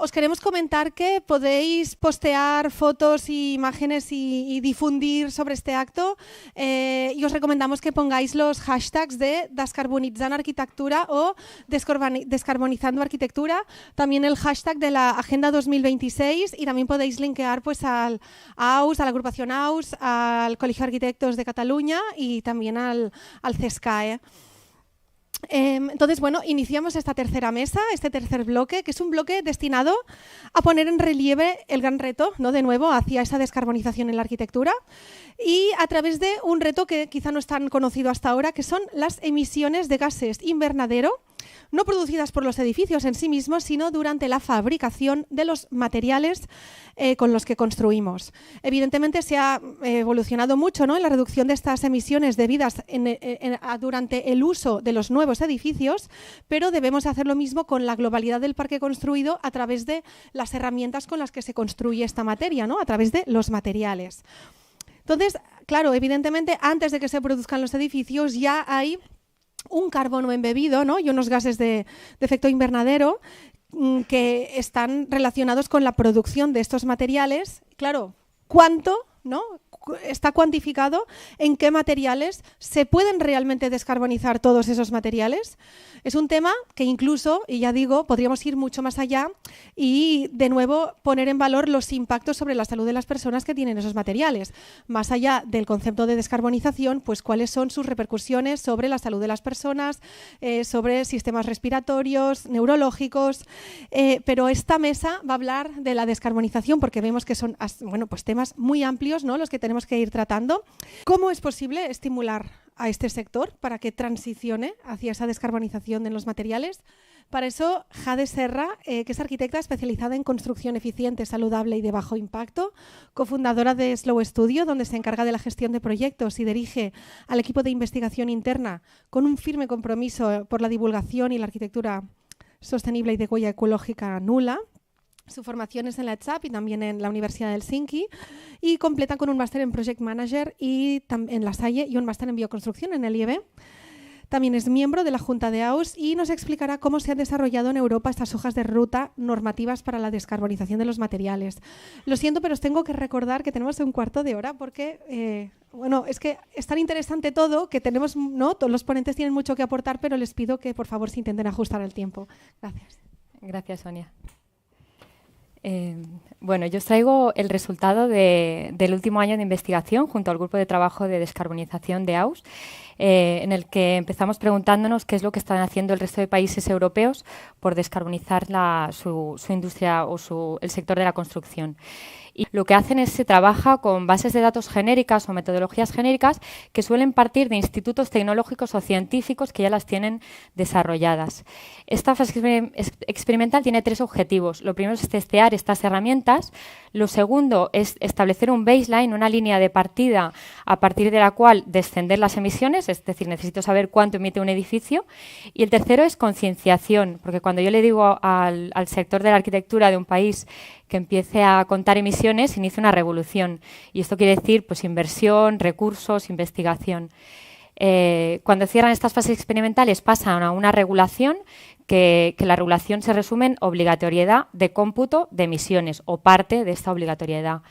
os queremos comentar que podéis postear fotos y imágenes y difundir sobre este acto y os recomendamos que pongáis los hashtags de Descarbonitzant Arquitectura o Descarbonizando Arquitectura, también el hashtag de la Agenda 2026 y también podéis linkear pues, a AUS, a la agrupación AUS, al Colegio de Arquitectos de Cataluña y también al CESCAE. Entonces, bueno, iniciamos esta tercera mesa, este tercer bloque, que es un bloque destinado a poner en relieve el gran reto, ¿no? De nuevo, hacia esa descarbonización en la arquitectura y a través de un reto que quizá no es tan conocido hasta ahora, que son las emisiones de gases invernadero, no producidas por los edificios en sí mismos, sino durante la fabricación de los materiales con los que construimos. Evidentemente se ha evolucionado mucho, ¿no?, en la reducción de estas emisiones debidas durante el uso de los nuevos edificios, pero debemos hacer lo mismo con la globalidad del parque construido a través de las herramientas con las que se construye esta materia, ¿no?, a través de los materiales. Entonces, claro, evidentemente, antes de que se produzcan los edificios ya hay un carbono embebido, ¿no?, y unos gases de efecto invernadero que están relacionados con la producción de estos materiales. Claro, ¿cuánto, no?, está cuantificado en qué materiales se pueden realmente descarbonizar todos esos materiales? Es un tema que incluso, y ya digo, podríamos ir mucho más allá y de nuevo poner en valor los impactos sobre la salud de las personas que tienen esos materiales. Más allá del concepto de descarbonización, pues cuáles son sus repercusiones sobre la salud de las personas, sobre sistemas respiratorios, neurológicos, pero esta mesa va a hablar de la descarbonización porque vemos que son, bueno, pues temas muy amplios, ¿no?, los que tenemos que ir tratando. ¿Cómo es posible estimular a este sector para que transicione hacia esa descarbonización de los materiales? Para eso, Jade Serra, que es arquitecta especializada en construcción eficiente, saludable y de bajo impacto, cofundadora de Slow Studio, donde se encarga de la gestión de proyectos y dirige al equipo de investigación interna con un firme compromiso por la divulgación y la arquitectura sostenible y de huella ecológica nula. Su formación es en la ETSAP y también en la Universidad de Helsinki y completa con un máster en Project Manager y en la Salle y un máster en Bioconstrucción en el IEB. También es miembro de la Junta de AUS y nos explicará cómo se han desarrollado en Europa estas hojas de ruta normativas para la descarbonización de los materiales. Lo siento, pero os tengo que recordar que tenemos un cuarto de hora porque bueno, es que es tan interesante todo que tenemos, ¿no?, todos los ponentes tienen mucho que aportar, pero les pido que por favor se intenten ajustar al tiempo. Gracias. Gracias, Sonia. Bueno, yo os traigo el resultado del último año de investigación junto al grupo de trabajo de descarbonización de AUS, en el que empezamos preguntándonos qué es lo que están haciendo el resto de países europeos por descarbonizar su industria o el sector de la construcción. Y lo que hacen es se trabaja con bases de datos genéricas o metodologías genéricas que suelen partir de institutos tecnológicos o científicos que ya las tienen desarrolladas. Esta fase experimental tiene tres objetivos. Lo primero es testear estas herramientas. Lo segundo es establecer un baseline, una línea de partida a partir de la cual descender las emisiones, es decir, necesito saber cuánto emite un edificio. Y el tercero es concienciación, porque cuando yo le digo al sector de la arquitectura de un país que empiece a contar emisiones, inicia una revolución. Y esto quiere decir pues, inversión, recursos, investigación. Cuando cierran estas fases experimentales pasan a una regulación que la regulación se resume en obligatoriedad de cómputo de emisiones o parte de esta obligatoriedad.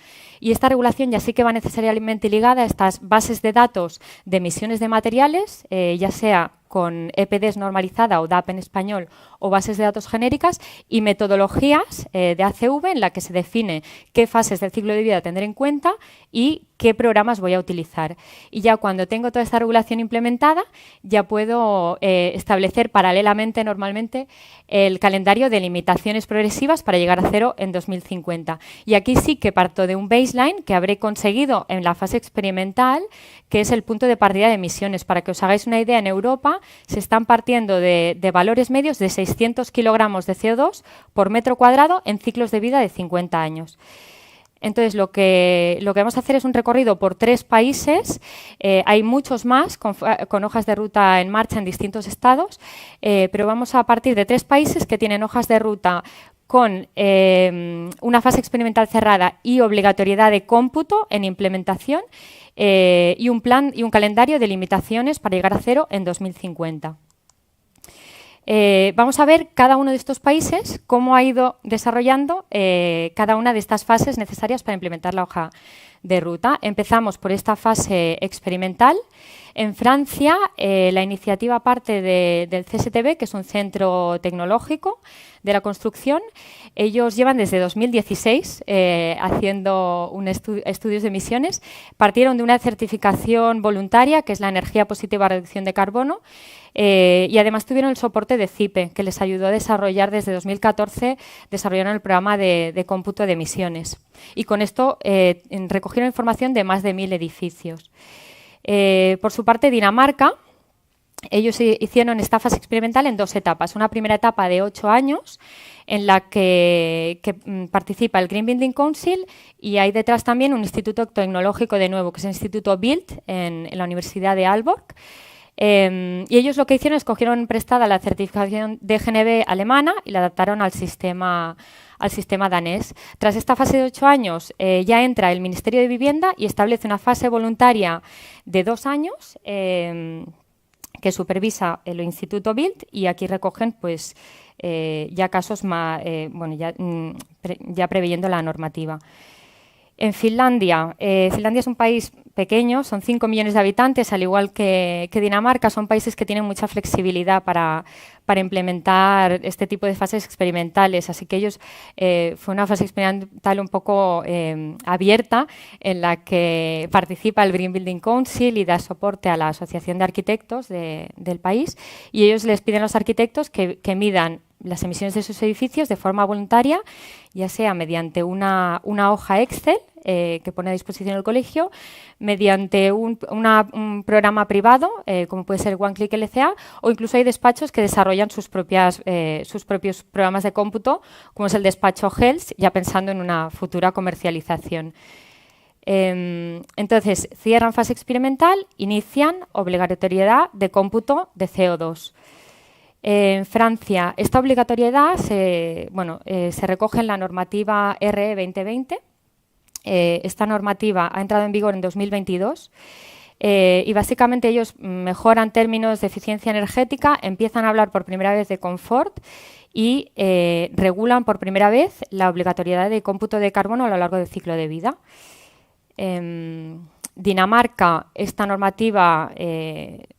Y esta regulación ya sí que va necesariamente ligada a estas bases de datos de emisiones de materiales, ya sea con EPDs normalizada o DAP en español o bases de datos genéricas y metodologías de ACV en la que se define qué fases del ciclo de vida tener en cuenta y qué programas voy a utilizar. Y ya cuando tengo toda esta regulación implementada, ya puedo establecer paralelamente, normalmente, el calendario de limitaciones progresivas para llegar a cero en 2050. Y aquí sí que parto de un baseline que habré conseguido en la fase experimental, que es el punto de partida de emisiones. Para que os hagáis una idea, en Europa se están partiendo de valores medios de 600 kilogramos de CO2 por metro cuadrado en ciclos de vida de 50 años. Entonces, lo que vamos a hacer es un recorrido por 3 países. Hay muchos más con hojas de ruta en marcha en distintos estados, pero vamos a partir de 3 países que tienen hojas de ruta con una fase experimental cerrada y obligatoriedad de cómputo en implementación y un plan y un calendario de limitaciones para llegar a cero en 2050. Vamos a ver cada uno de estos países cómo ha ido desarrollando cada una de estas fases necesarias para implementar la hoja de ruta. Empezamos por esta fase experimental. En Francia, la iniciativa parte del CSTB, que es un centro tecnológico de la construcción. Ellos llevan desde 2016 haciendo estudios de emisiones. Partieron de una certificación voluntaria, que es la energía positiva reducción de carbono, y además tuvieron el soporte de CIPE, que les ayudó a desarrollar desde 2014, desarrollaron el programa de cómputo de emisiones. Y con esto recogieron información de más de 1000 edificios. Por su parte, Dinamarca, ellos hicieron esta fase experimental en 2 etapas. Una primera etapa de 8 años en la que participa el Green Building Council, y hay detrás también un instituto tecnológico de nuevo, que es el Instituto Bild en la Universidad de Aalborg. Y ellos lo que hicieron es cogieron prestada la certificación de GNB alemana y la adaptaron al sistema danés. Tras esta fase de 8 años ya entra el Ministerio de Vivienda y establece una fase voluntaria de 2 años que supervisa el Instituto Bild, y aquí recogen pues ya casos más, ya preveyendo la normativa. En Finlandia, Finlandia es un país pequeño, son 5 millones de habitantes, al igual que Dinamarca. Son países que tienen mucha flexibilidad para implementar este tipo de fases experimentales. Así que ellos, fue una fase experimental un poco abierta, en la que participa el Green Building Council y da soporte a la Asociación de Arquitectos del país, y ellos les piden a los arquitectos que midan las emisiones de sus edificios de forma voluntaria, ya sea mediante una hoja Excel que pone a disposición el colegio, mediante un programa privado, como puede ser OneClick LCA, o incluso hay despachos que desarrollan sus propios programas de cómputo, como es el despacho Health, ya pensando en una futura comercialización. Entonces, cierran fase experimental, inician obligatoriedad de cómputo de CO2. En Francia, esta obligatoriedad se recoge en la normativa RE 2020. Esta normativa ha entrado en vigor en 2022 y básicamente ellos mejoran términos de eficiencia energética, empiezan a hablar por primera vez de confort y regulan por primera vez la obligatoriedad de cómputo de carbono a lo largo del ciclo de vida. Dinamarca, esta normativa,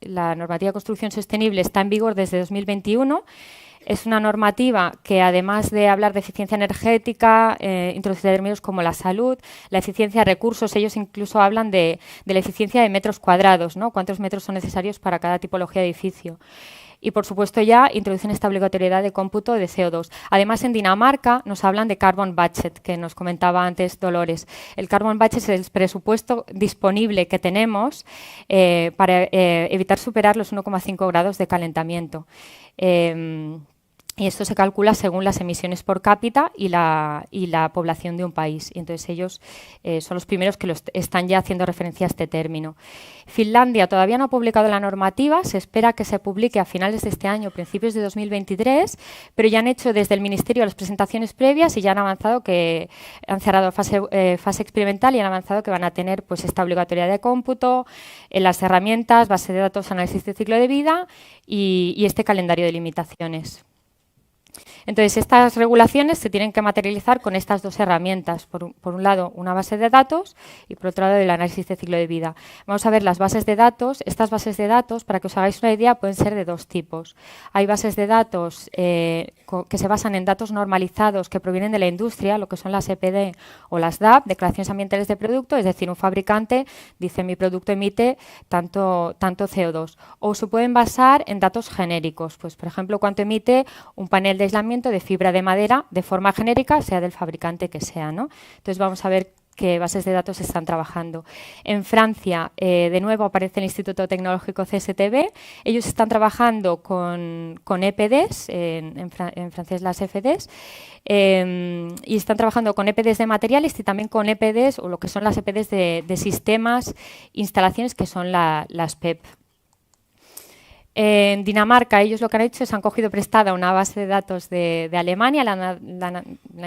la normativa de construcción sostenible, está en vigor desde 2021. Es una normativa que, además de hablar de eficiencia energética, introduce términos como la salud, la eficiencia de recursos. Ellos incluso hablan de la eficiencia de metros cuadrados, ¿no? Cuántos metros son necesarios para cada tipología de edificio. Y, por supuesto, ya introducen esta obligatoriedad de cómputo de CO2. Además, en Dinamarca nos hablan de carbon budget, que nos comentaba antes Dolores. El carbon budget es el presupuesto disponible que tenemos para evitar superar los 1,5 grados de calentamiento. Y esto se calcula según las emisiones por cápita y la población de un país. Y entonces ellos son los primeros que están ya haciendo referencia a este término. Finlandia todavía no ha publicado la normativa, se espera que se publique a finales de este año, principios de 2023, pero ya han hecho desde el Ministerio las presentaciones previas y ya han avanzado han cerrado fase experimental y han avanzado que van a tener pues esta obligatoriedad de cómputo, las herramientas, base de datos, análisis de ciclo de vida y este calendario de limitaciones. Entonces, estas regulaciones se tienen que materializar con estas 2 herramientas. Por un lado, una base de datos y, por otro lado, el análisis de ciclo de vida. Vamos a ver las bases de datos. Estas bases de datos, para que os hagáis una idea, pueden ser de 2 tipos. Hay bases de datos que se basan en datos normalizados que provienen de la industria, lo que son las EPD o las DAP, declaraciones ambientales de producto, es decir, un fabricante dice mi producto emite tanto CO2. O se pueden basar en datos genéricos, pues, por ejemplo, cuánto emite un panel de aislamiento de fibra de madera de forma genérica, sea del fabricante que sea, ¿no? Entonces vamos a ver qué bases de datos están trabajando. En Francia, de nuevo, aparece el Instituto Tecnológico CSTB. Ellos están trabajando con EPDs, en francés las FDs, y están trabajando con EPDs de materiales y también con EPDs, o lo que son las EPDs de sistemas, instalaciones, que son las PEP. En Dinamarca, ellos lo que han hecho es han cogido prestada una base de datos de Alemania, la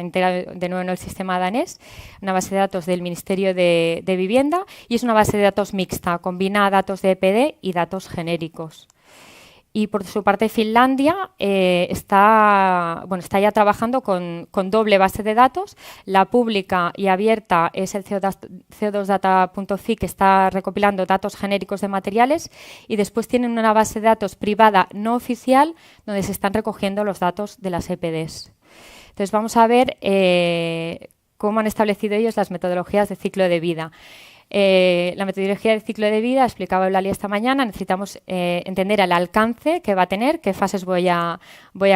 integrado de nuevo en el sistema danés, una base de datos del Ministerio de Vivienda, y es una base de datos mixta, combina datos de EPD y datos genéricos. Y por su parte Finlandia está ya trabajando con doble base de datos. La pública y abierta es el CO2data.fi, que está recopilando datos genéricos de materiales, y después tienen una base de datos privada no oficial donde se están recogiendo los datos de las EPDs. Entonces vamos a ver cómo han establecido ellos las metodologías de ciclo de vida. La metodología de ciclo de vida, explicaba Eulalia esta mañana, necesitamos entender el alcance que va a tener, qué fases voy a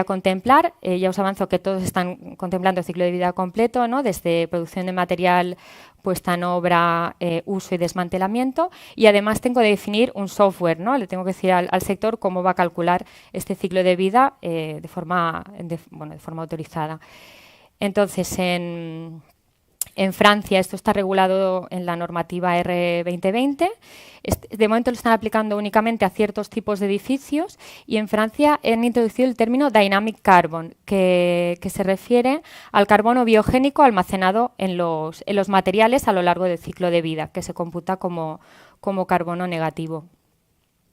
contemplar. Ya os avanzo que todos están contemplando el ciclo de vida completo, ¿no? Desde producción de material, puesta en obra, uso y desmantelamiento. Y además tengo que definir un software, ¿no? Le tengo que decir al sector cómo va a calcular este ciclo de vida de forma autorizada. Entonces, en Francia esto está regulado en la normativa R2020. De momento lo están aplicando únicamente a ciertos tipos de edificios, y en Francia han introducido el término Dynamic Carbon, que se refiere al carbono biogénico almacenado en los materiales a lo largo del ciclo de vida, que se computa como carbono negativo.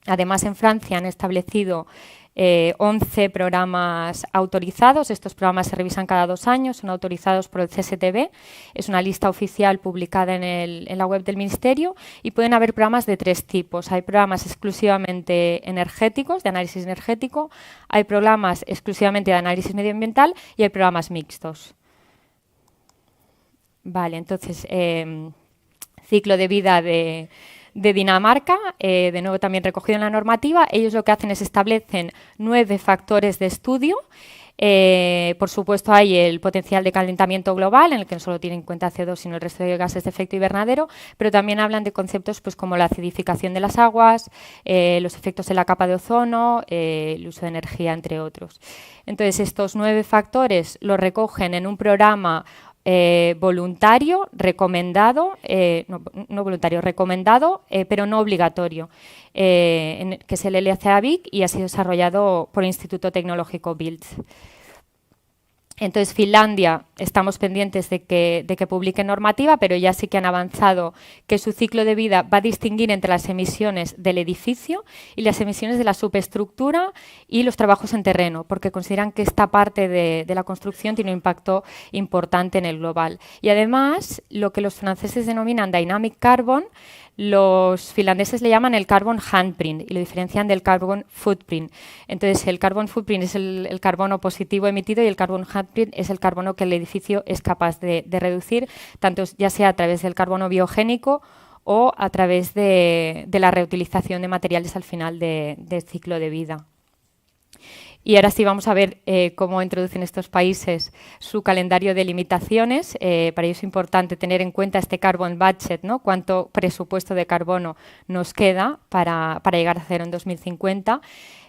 Además, en Francia han establecido 11 programas autorizados. Estos programas se revisan cada 2 años, son autorizados por el CSTB. Es una lista oficial publicada en la web del Ministerio, y pueden haber programas de 3 tipos. Hay programas exclusivamente energéticos, de análisis energético, hay programas exclusivamente de análisis medioambiental y hay programas mixtos. Vale, entonces, ciclo de vida de Dinamarca, de nuevo también recogido en la normativa. Ellos lo que hacen es establecen 9 factores de estudio. Por supuesto, hay el potencial de calentamiento global, en el que no solo tienen en cuenta CO2, sino el resto de gases de efecto invernadero, pero también hablan de conceptos pues, como la acidificación de las aguas, los efectos en la capa de ozono, el uso de energía, entre otros. Entonces, estos 9 factores los recogen en un programa voluntario, recomendado, no voluntario, recomendado, pero no obligatorio, que es el LCA-BIC, y ha sido desarrollado por el Instituto Tecnológico BILD. Entonces, Finlandia, estamos pendientes de que publique normativa, pero ya sí que han avanzado que su ciclo de vida va a distinguir entre las emisiones del edificio y las emisiones de la superestructura y los trabajos en terreno, porque consideran que esta parte de la construcción tiene un impacto importante en el global. Y además, lo que los franceses denominan Dynamic Carbon, los finlandeses le llaman el carbon handprint y lo diferencian del carbon footprint. Entonces, el carbon footprint es el carbono positivo emitido, y el carbon handprint es el carbono que el edificio es capaz de reducir, tanto ya sea a través del carbono biogénico o a través de la reutilización de materiales al final del ciclo de vida. Y ahora sí vamos a ver cómo introducen estos países su calendario de limitaciones. Para ello es importante tener en cuenta este carbon budget, ¿no? Cuánto presupuesto de carbono nos queda para llegar a cero en 2050.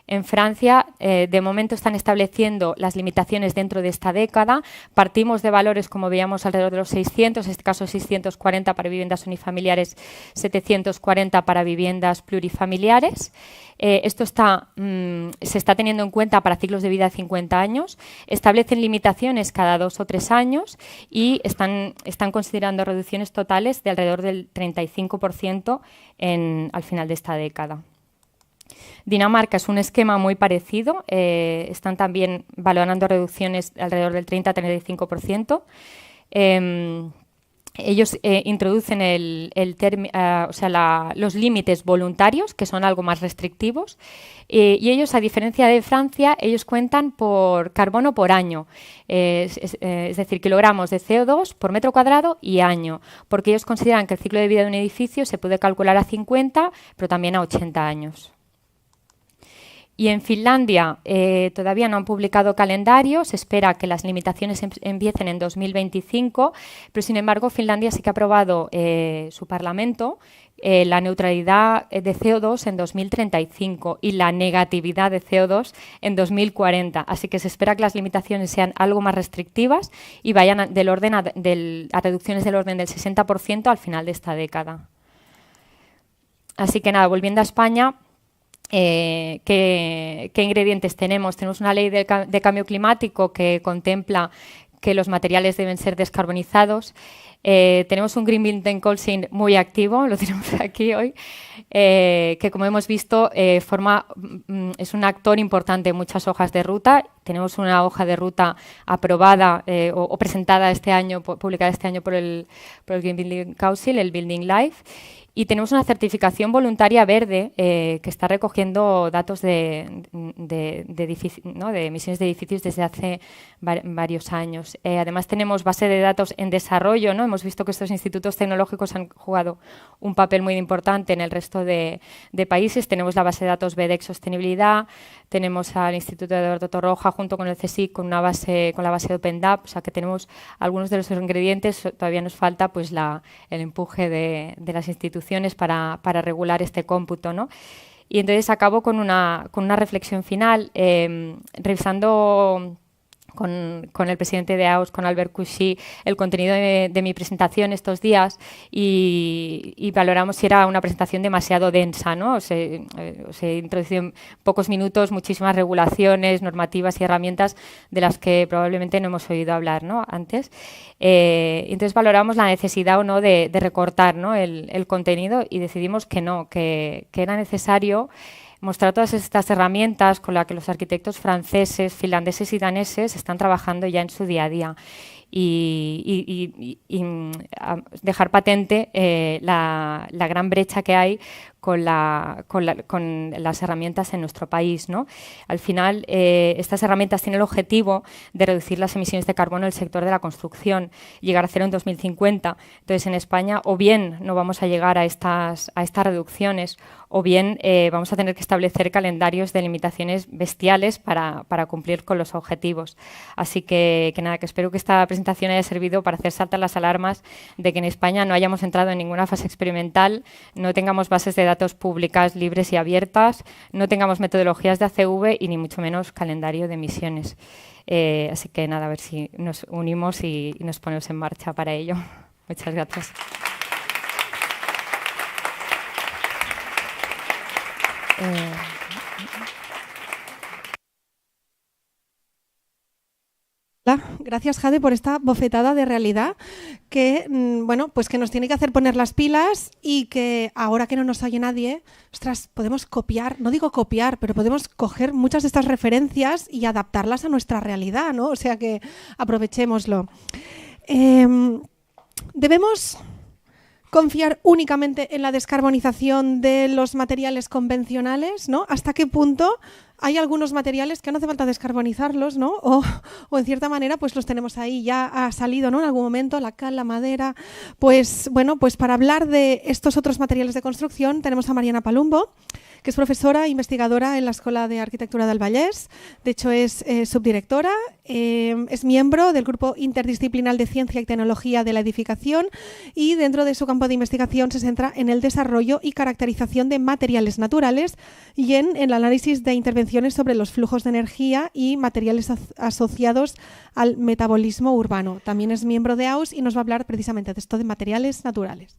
En Francia, de momento, están estableciendo las limitaciones dentro de esta década. Partimos de valores, como veíamos, alrededor de los 600, en este caso 640 para viviendas unifamiliares, 740 para viviendas plurifamiliares. Esto se está teniendo en cuenta para ciclos de vida de 50 años. Establecen limitaciones cada 2 o 3 años y están considerando reducciones totales de alrededor del 35% al final de esta década. Dinamarca es un esquema muy parecido, están también valorando reducciones alrededor del 30-35%. Ellos introducen los límites voluntarios, que son algo más restrictivos, y ellos, a diferencia de Francia, ellos cuentan por carbono por año, es decir, kilogramos de CO2 por metro cuadrado y año, porque ellos consideran que el ciclo de vida de un edificio se puede calcular a 50, pero también a 80 años. Y en Finlandia todavía no han publicado calendario, se espera que las limitaciones empiecen en 2025, pero sin embargo Finlandia sí que ha aprobado su Parlamento la neutralidad de CO2 en 2035 y la negatividad de CO2 en 2040. Así que se espera que las limitaciones sean algo más restrictivas y vayan a reducciones del orden del 60% al final de esta década. Así que nada, volviendo a España, ¿qué ingredientes tenemos? Tenemos una ley de cambio climático que contempla que los materiales deben ser descarbonizados. Tenemos un Green Building Council muy activo, lo tenemos aquí hoy, que como hemos visto es un actor importante en muchas hojas de ruta. Tenemos una hoja de ruta aprobada o presentada este año, publicada este año por el Green Building Council, el Building Life. Y tenemos una certificación voluntaria verde que está recogiendo datos de emisiones de edificios desde hace varios años. Además, tenemos base de datos en desarrollo, ¿no? Hemos visto que estos institutos tecnológicos han jugado un papel muy importante en el resto de países. Tenemos la base de datos BDEC Sostenibilidad, tenemos al Instituto de Eduardo Torroja junto con el CSIC con la base de OpenDAP, o sea que tenemos algunos de los ingredientes. Todavía nos falta pues el empuje de las instituciones para regular este cómputo, ¿no? Y entonces acabo con una reflexión final, revisando con el presidente de AUS, con Albert Cauchy, el contenido de mi presentación estos días y valoramos si era una presentación demasiado densa, ¿no? Se introducido en pocos minutos muchísimas regulaciones, normativas y herramientas de las que probablemente no hemos oído hablar, ¿no? Antes. Entonces valoramos la necesidad o no de recortar, ¿no? el contenido y decidimos que no, que era necesario mostrar todas estas herramientas con las que los arquitectos franceses, finlandeses y daneses están trabajando ya en su día a día y dejar patente la gran brecha que hay con las herramientas en nuestro país, ¿no? Al final, estas herramientas tienen el objetivo de reducir las emisiones de carbono del sector de la construcción, llegar a cero en 2050. Entonces, en España, o bien no vamos a llegar a estas reducciones, o bien vamos a tener que establecer calendarios de limitaciones bestiales para cumplir con los objetivos. Así que nada, que espero que esta presentación haya servido para hacer saltar las alarmas de que en España no hayamos entrado en ninguna fase experimental, no tengamos bases de datos públicas libres y abiertas, no tengamos metodologías de ACV y ni mucho menos calendario de emisiones. Así que nada, a ver si nos unimos y nos ponemos en marcha para ello. Muchas gracias. Gracias, Jade, por esta bofetada de realidad que, bueno, pues que nos tiene que hacer poner las pilas y que ahora que no nos oye nadie, ostras, podemos copiar, no digo copiar, pero podemos coger muchas de estas referencias y adaptarlas a nuestra realidad, ¿no? O sea que aprovechémoslo. Debemos confiar únicamente en la descarbonización de los materiales convencionales, ¿no? ¿Hasta qué punto hay algunos materiales que no hace falta descarbonizarlos, ¿no? O en cierta manera pues los tenemos ahí, ya ha salido, ¿no? En algún momento la cal, la madera. Pues bueno, pues para hablar de estos otros materiales de construcción tenemos a Mariana Palumbo, que es profesora e investigadora en la Escuela de Arquitectura del Vallès. De hecho, es subdirectora, es miembro del Grupo Interdisciplinar de Ciencia y Tecnología de la Edificación y dentro de su campo de investigación se centra en el desarrollo y caracterización de materiales naturales y en el análisis de intervenciones sobre los flujos de energía y materiales asociados al metabolismo urbano. También es miembro de AUS y nos va a hablar precisamente de esto de materiales naturales.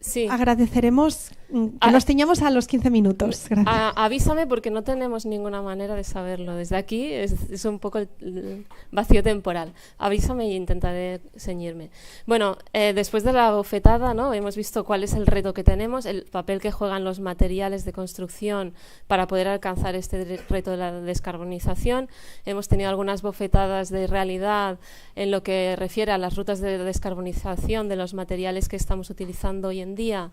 Sí. Agradeceremos que nos ciñamos a los 15 minutos. Gracias. Avísame porque no tenemos ninguna manera de saberlo. Desde aquí es un poco el vacío temporal. Avísame y intentaré ceñirme. Bueno, después de la bofetada, ¿no? Hemos visto cuál es el reto que tenemos, el papel que juegan los materiales de construcción para poder alcanzar este reto de la descarbonización. Hemos tenido algunas bofetadas de realidad en lo que refiere a las rutas de descarbonización de los materiales que estamos utilizando hoy en día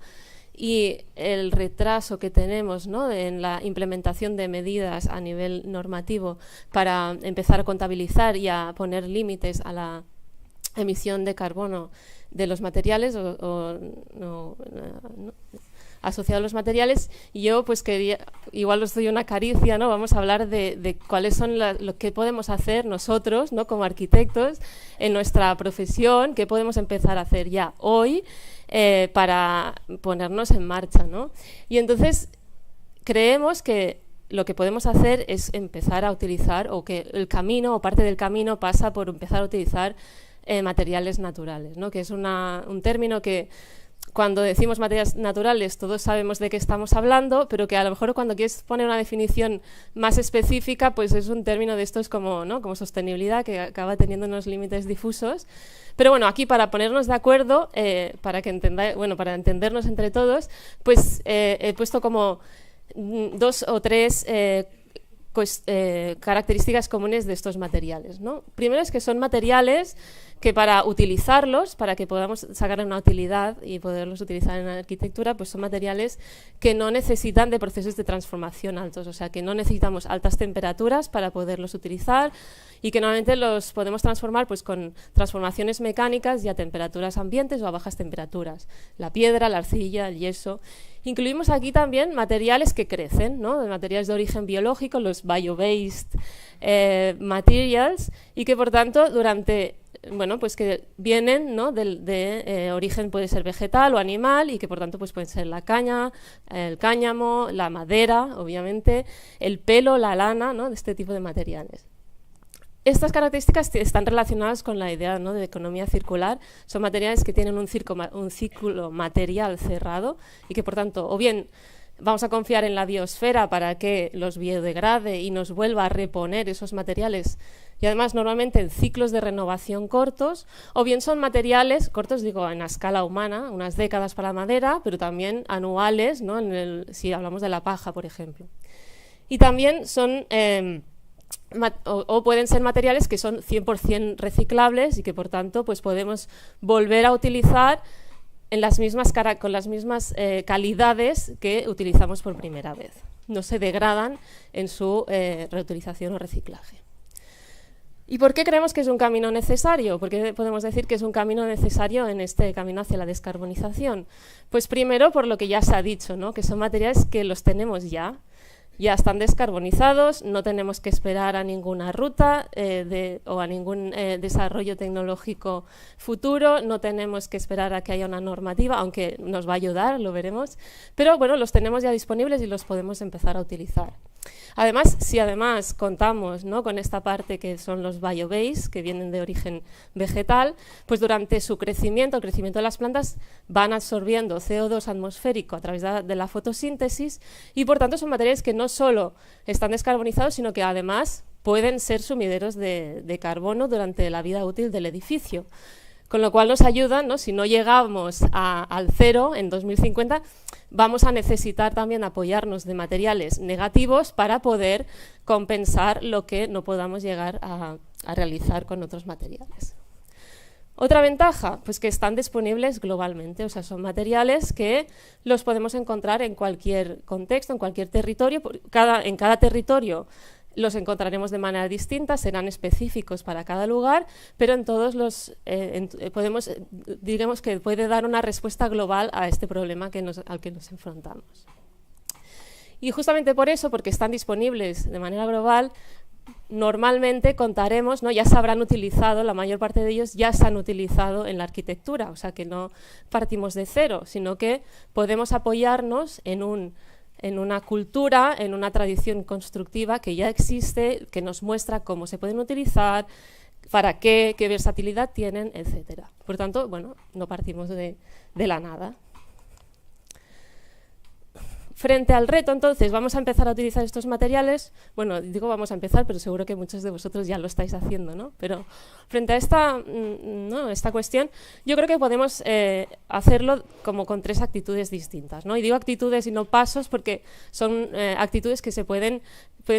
y el retraso que tenemos, ¿no? en la implementación de medidas a nivel normativo para empezar a contabilizar y a poner límites a la emisión de carbono de los materiales asociado a los materiales. Y yo pues quería, igual os doy una caricia, ¿no? Vamos a hablar de cuáles son lo que podemos hacer nosotros, ¿no? como arquitectos en nuestra profesión, qué podemos empezar a hacer ya hoy para ponernos en marcha, ¿no? Y entonces creemos que lo que podemos hacer es empezar a utilizar, o que el camino o parte del camino pasa por empezar a utilizar materiales naturales, ¿no? Que es un término que cuando decimos materiales naturales todos sabemos de qué estamos hablando, pero que a lo mejor cuando quieres poner una definición más específica, pues es un término de estos como, ¿no? Como sostenibilidad, que acaba teniendo unos límites difusos. Pero bueno, aquí para ponernos de acuerdo, para entendernos entre todos, pues he puesto como 2 o 3 características comunes de estos materiales, ¿no? Primero es que son materiales que para utilizarlos, para que podamos sacarle una utilidad y poderlos utilizar en la arquitectura, pues son materiales que no necesitan de procesos de transformación altos, o sea, que no necesitamos altas temperaturas para poderlos utilizar y que normalmente los podemos transformar pues con transformaciones mecánicas y a temperaturas ambientes o a bajas temperaturas. La piedra, la arcilla, el yeso. Incluimos aquí también materiales que crecen, ¿no? Materiales de origen biológico, los bio-based materials, y que por tanto pues que vienen, ¿no? de origen, puede ser vegetal o animal, y que por tanto pues pueden ser la caña, el cáñamo, la madera, obviamente, el pelo, la lana, ¿no? De este tipo de materiales. Estas características están relacionadas con la idea, ¿no? de economía circular. Son materiales que tienen un ciclo material cerrado y que por tanto o bien vamos a confiar en la biosfera para que los biodegrade y nos vuelva a reponer esos materiales, y además normalmente en ciclos de renovación cortos, o bien son materiales cortos, digo, en la escala humana, unas décadas para la madera, pero también anuales, ¿no? Si hablamos de la paja, por ejemplo. Y también son o pueden ser materiales que son 100% reciclables y que por tanto pues podemos volver a utilizar con las mismas calidades que utilizamos por primera vez. No se degradan en su reutilización o reciclaje. ¿Y por qué creemos que es un camino necesario? ¿Por qué podemos decir que es un camino necesario en este camino hacia la descarbonización? Pues primero por lo que ya se ha dicho, ¿no? Que son materiales que los tenemos ya están descarbonizados, no tenemos que esperar a ninguna ruta o a ningún desarrollo tecnológico futuro, no tenemos que esperar a que haya una normativa, aunque nos va a ayudar, lo veremos, pero bueno, los tenemos ya disponibles y los podemos empezar a utilizar. Además, si además contamos, ¿no? con esta parte que son los biobased, que vienen de origen vegetal, pues durante su crecimiento, el crecimiento de las plantas, van absorbiendo CO2 atmosférico a través de la fotosíntesis y por tanto son materiales que no solo están descarbonizados, sino que además pueden ser sumideros de carbono durante la vida útil del edificio. Con lo cual nos ayudan, ¿no? Si no llegamos al cero en 2050, vamos a necesitar también apoyarnos de materiales negativos para poder compensar lo que no podamos llegar a realizar con otros materiales. Otra ventaja, pues que están disponibles globalmente, o sea, son materiales que los podemos encontrar en cualquier contexto, en cualquier territorio, en cada territorio los encontraremos de manera distinta, serán específicos para cada lugar, pero en todos digamos que puede dar una respuesta global a este problema al que nos enfrentamos. Y justamente por eso, porque están disponibles de manera global, normalmente contaremos, ¿no? Ya se habrán utilizado, la mayor parte de ellos ya se han utilizado en la arquitectura, o sea que no partimos de cero, sino que podemos apoyarnos en una cultura, en una tradición constructiva que ya existe, que nos muestra cómo se pueden utilizar, para qué versatilidad tienen, etc. Por tanto, bueno, no partimos de la nada. Frente al reto, entonces, vamos a empezar a utilizar estos materiales. Bueno, digo vamos a empezar, pero seguro que muchos de vosotros ya lo estáis haciendo, ¿no? Pero frente a esta cuestión, yo creo que podemos hacerlo como con 3 actitudes distintas, ¿no? Y digo actitudes y no pasos porque son actitudes que pueden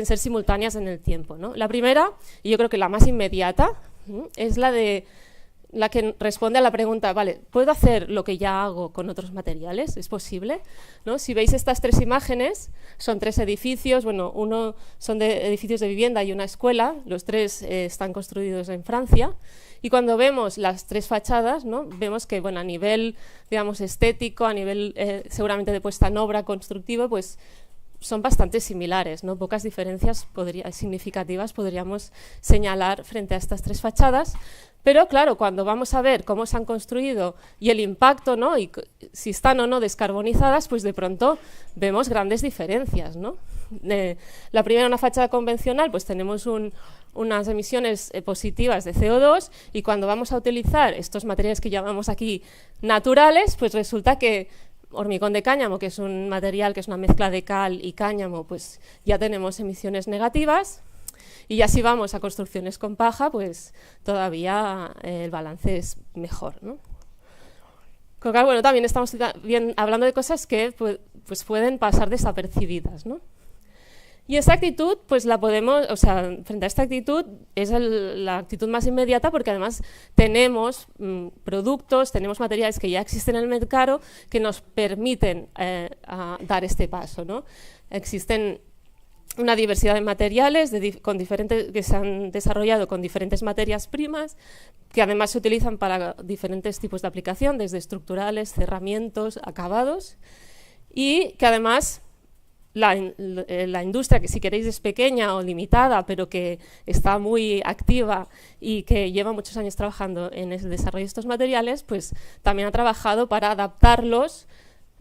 ser simultáneas en el tiempo, ¿no? La primera, y yo creo que la más inmediata, es la que responde a la pregunta, vale, ¿puedo hacer lo que ya hago con otros materiales? ¿Es posible? ¿No? Si veis estas 3 imágenes, son 3 edificios, bueno, uno son de edificios de vivienda y una escuela, los 3 están construidos en Francia, y cuando vemos las 3 fachadas, ¿no? Vemos que, bueno, a nivel, digamos, estético, a nivel seguramente de puesta en obra constructivo, pues son bastante similares, ¿no? Pocas diferencias significativas podríamos señalar frente a estas 3 fachadas, pero claro, cuando vamos a ver cómo se han construido y el impacto, ¿no? Y si están o no descarbonizadas, pues de pronto vemos grandes diferencias, ¿no? La primera, una fachada convencional, pues tenemos unas emisiones positivas de CO2, y cuando vamos a utilizar estos materiales que llamamos aquí naturales, pues resulta que hormigón de cáñamo, que es un material que es una mezcla de cal y cáñamo, pues ya tenemos emisiones negativas. Y ya si vamos a construcciones con paja, pues todavía el balance es mejor, ¿no? Con lo cual, bueno, también estamos hablando de cosas que pues pueden pasar desapercibidas, ¿no? Y esta actitud, pues la podemos, o sea, frente a esta actitud, es la actitud más inmediata, porque además tenemos productos, tenemos materiales que ya existen en el mercado que nos permiten dar este paso, ¿no? Existen una diversidad de materiales que se han desarrollado con diferentes materias primas, que además se utilizan para diferentes tipos de aplicación, desde estructurales, cerramientos, acabados, y que además la industria, que si queréis es pequeña o limitada, pero que está muy activa y que lleva muchos años trabajando en el desarrollo de estos materiales, pues también ha trabajado para adaptarlos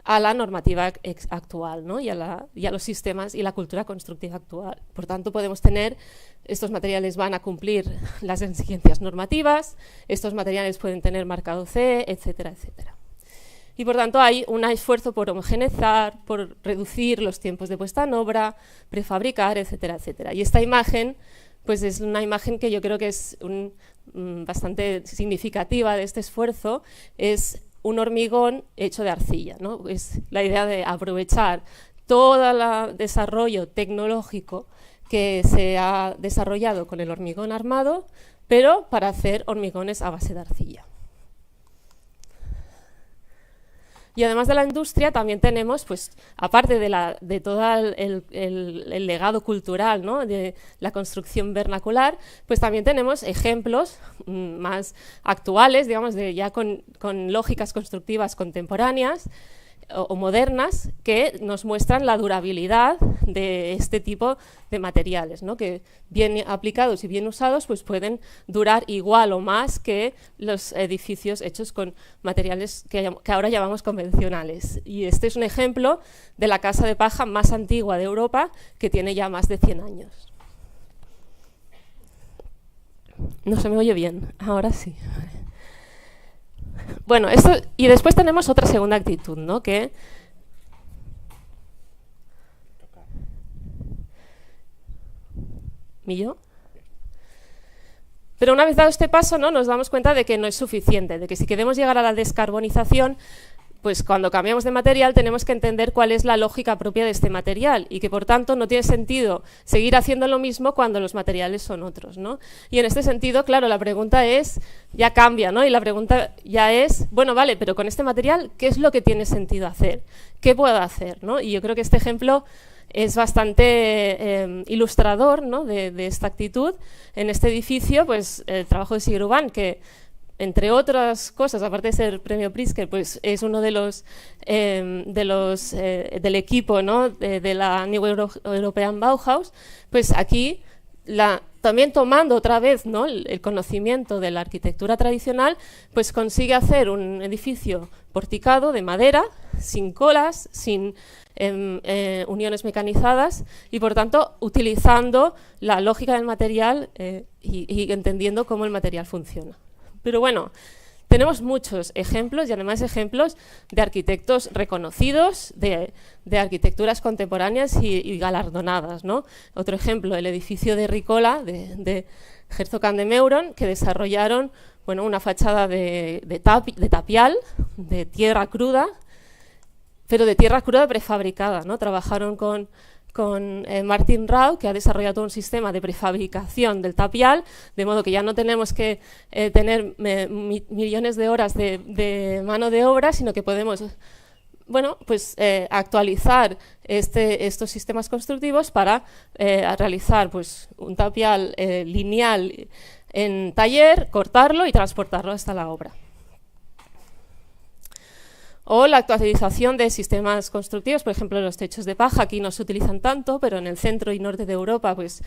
a la normativa actual, ¿no? y a los sistemas y la cultura constructiva actual. Por tanto, podemos tener, estos materiales van a cumplir las exigencias normativas, estos materiales pueden tener marcado C, etcétera, etcétera. Y por tanto hay un esfuerzo por homogeneizar, por reducir los tiempos de puesta en obra, prefabricar, etcétera, etcétera. Y esta imagen, pues es una imagen que yo creo que es bastante significativa de este esfuerzo, es un hormigón hecho de arcilla, ¿no? Es la idea de aprovechar todo el desarrollo tecnológico que se ha desarrollado con el hormigón armado, pero para hacer hormigones a base de arcilla. Y además de la industria también tenemos, pues, aparte de todo el legado cultural, ¿no? De la construcción vernacular, pues también tenemos ejemplos más actuales, digamos, ya con lógicas constructivas contemporáneas o modernas, que nos muestran la durabilidad de este tipo de materiales, ¿no? Que bien aplicados y bien usados, pues pueden durar igual o más que los edificios hechos con materiales que ahora llamamos convencionales. Y este es un ejemplo de la casa de paja más antigua de Europa, que tiene ya más de 100 años. No se me oye bien, ahora sí. Bueno, esto, y después tenemos otra segunda actitud, ¿no? Que ¿Millo? Pero una vez dado este paso, ¿no? Nos damos cuenta de que no es suficiente, de que si queremos llegar a la descarbonización, pues cuando cambiamos de material tenemos que entender cuál es la lógica propia de este material, y que por tanto no tiene sentido seguir haciendo lo mismo cuando los materiales son otros, ¿no? Y en este sentido, claro, la pregunta ya cambia, ¿no? Y la pregunta ya es, bueno, vale, pero con este material, ¿qué es lo que tiene sentido hacer? ¿Qué puedo hacer, ¿no? Y yo creo que este ejemplo es bastante ilustrador, ¿no? de esta actitud. En este edificio, pues el trabajo de Sigur Rós, que entre otras cosas, aparte de ser premio Pritzker, pues es uno del equipo, ¿no? de la New European Bauhaus, pues aquí también tomando otra vez, ¿no? el conocimiento de la arquitectura tradicional, pues consigue hacer un edificio porticado de madera, sin colas, sin uniones mecanizadas, y por tanto utilizando la lógica del material y entendiendo cómo el material funciona. Pero bueno, tenemos muchos ejemplos, y además ejemplos de arquitectos reconocidos, de arquitecturas contemporáneas y galardonadas, ¿no? Otro ejemplo, el edificio de Ricola, de Herzog and de Meuron, que desarrollaron, bueno, una fachada de tapial, de tierra cruda, pero de tierra cruda prefabricada, ¿no? Trabajaron con Martin Rau, que ha desarrollado un sistema de prefabricación del tapial, de modo que ya no tenemos que tener millones de horas de mano de obra, sino que podemos, bueno, pues actualizar estos sistemas constructivos para realizar, pues, un tapial lineal en taller, cortarlo y transportarlo hasta la obra. O la actualización de sistemas constructivos, por ejemplo, los techos de paja, aquí no se utilizan tanto, pero en el centro y norte de Europa, pues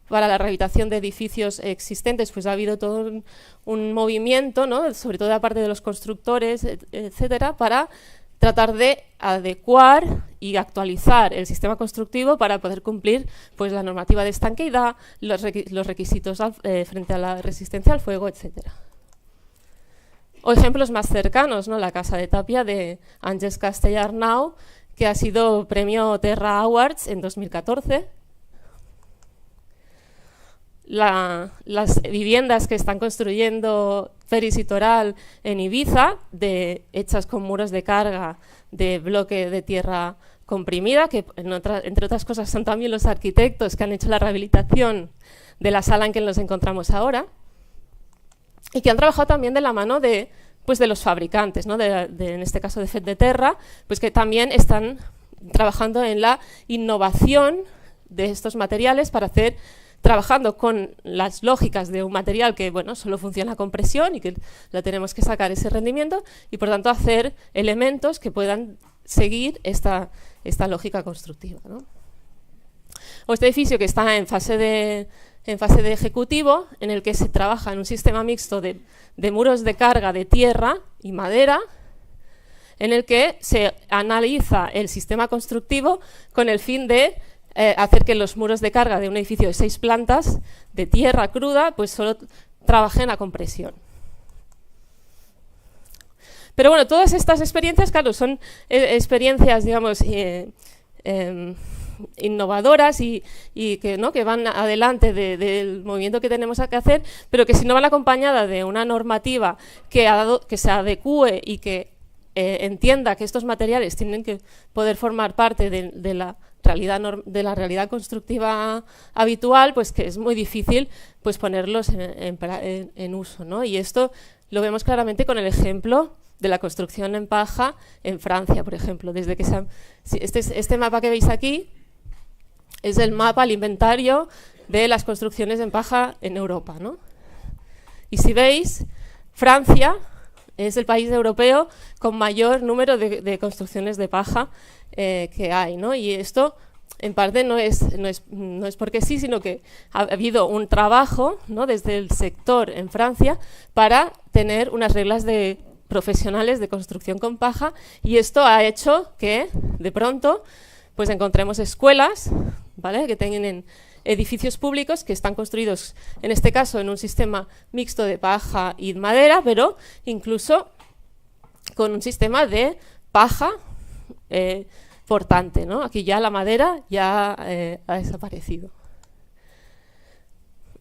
para la rehabilitación de edificios existentes, pues ha habido todo un movimiento, ¿no? Sobre todo de parte de los constructores, etcétera, para tratar de adecuar y actualizar el sistema constructivo para poder cumplir pues, la normativa de estanqueidad, los requisitos frente a la resistencia al fuego, etc. O ejemplos más cercanos, ¿no? La Casa de Tapia de Àngels Castellarnau, que ha sido premio Terra Awards en 2014. Las viviendas que están construyendo Feris y Toral en Ibiza, hechas con muros de carga de bloque de tierra comprimida, que entre otras cosas son también los arquitectos que han hecho la rehabilitación de la sala en que nos encontramos ahora, y que han trabajado también de la mano de los fabricantes, ¿no? En este caso de FET-de-Terra, pues que también están trabajando en la innovación de estos materiales para trabajando con las lógicas de un material que solo funciona con presión y que la tenemos que sacar ese rendimiento, y por tanto hacer elementos que puedan seguir esta lógica constructiva, ¿no? O este edificio que está en fase de ejecutivo, en el que se trabaja en un sistema mixto de muros de carga de tierra y madera, en el que se analiza el sistema constructivo con el fin de hacer que los muros de carga de un edificio de 6 plantas de tierra cruda pues solo trabajen a compresión. Pero bueno, todas estas experiencias, claro, son experiencias, digamos, innovadoras y que van adelante del movimiento que tenemos que hacer, pero que si no van acompañadas de una normativa que se adecúe y que entienda que estos materiales tienen que poder formar parte de la realidad constructiva habitual, pues que es muy difícil pues ponerlos en uso, ¿no? Y esto lo vemos claramente con el ejemplo de la construcción en paja en Francia, por ejemplo. Desde que este mapa que veis aquí es el mapa, el inventario de las construcciones en paja en Europa, ¿no? Y si veis, Francia es el país europeo con mayor número de construcciones de paja que hay, ¿no? Y esto, en parte, no es porque sí, sino que ha habido un trabajo, ¿no?, desde el sector en Francia para tener unas reglas profesionales de construcción con paja, y esto ha hecho que, de pronto, pues encontremos escuelas, ¿vale?, que tienen edificios públicos que están construidos, en este caso, en un sistema mixto de paja y madera, pero incluso con un sistema de paja portante, ¿no? Aquí ya la madera ya ha desaparecido.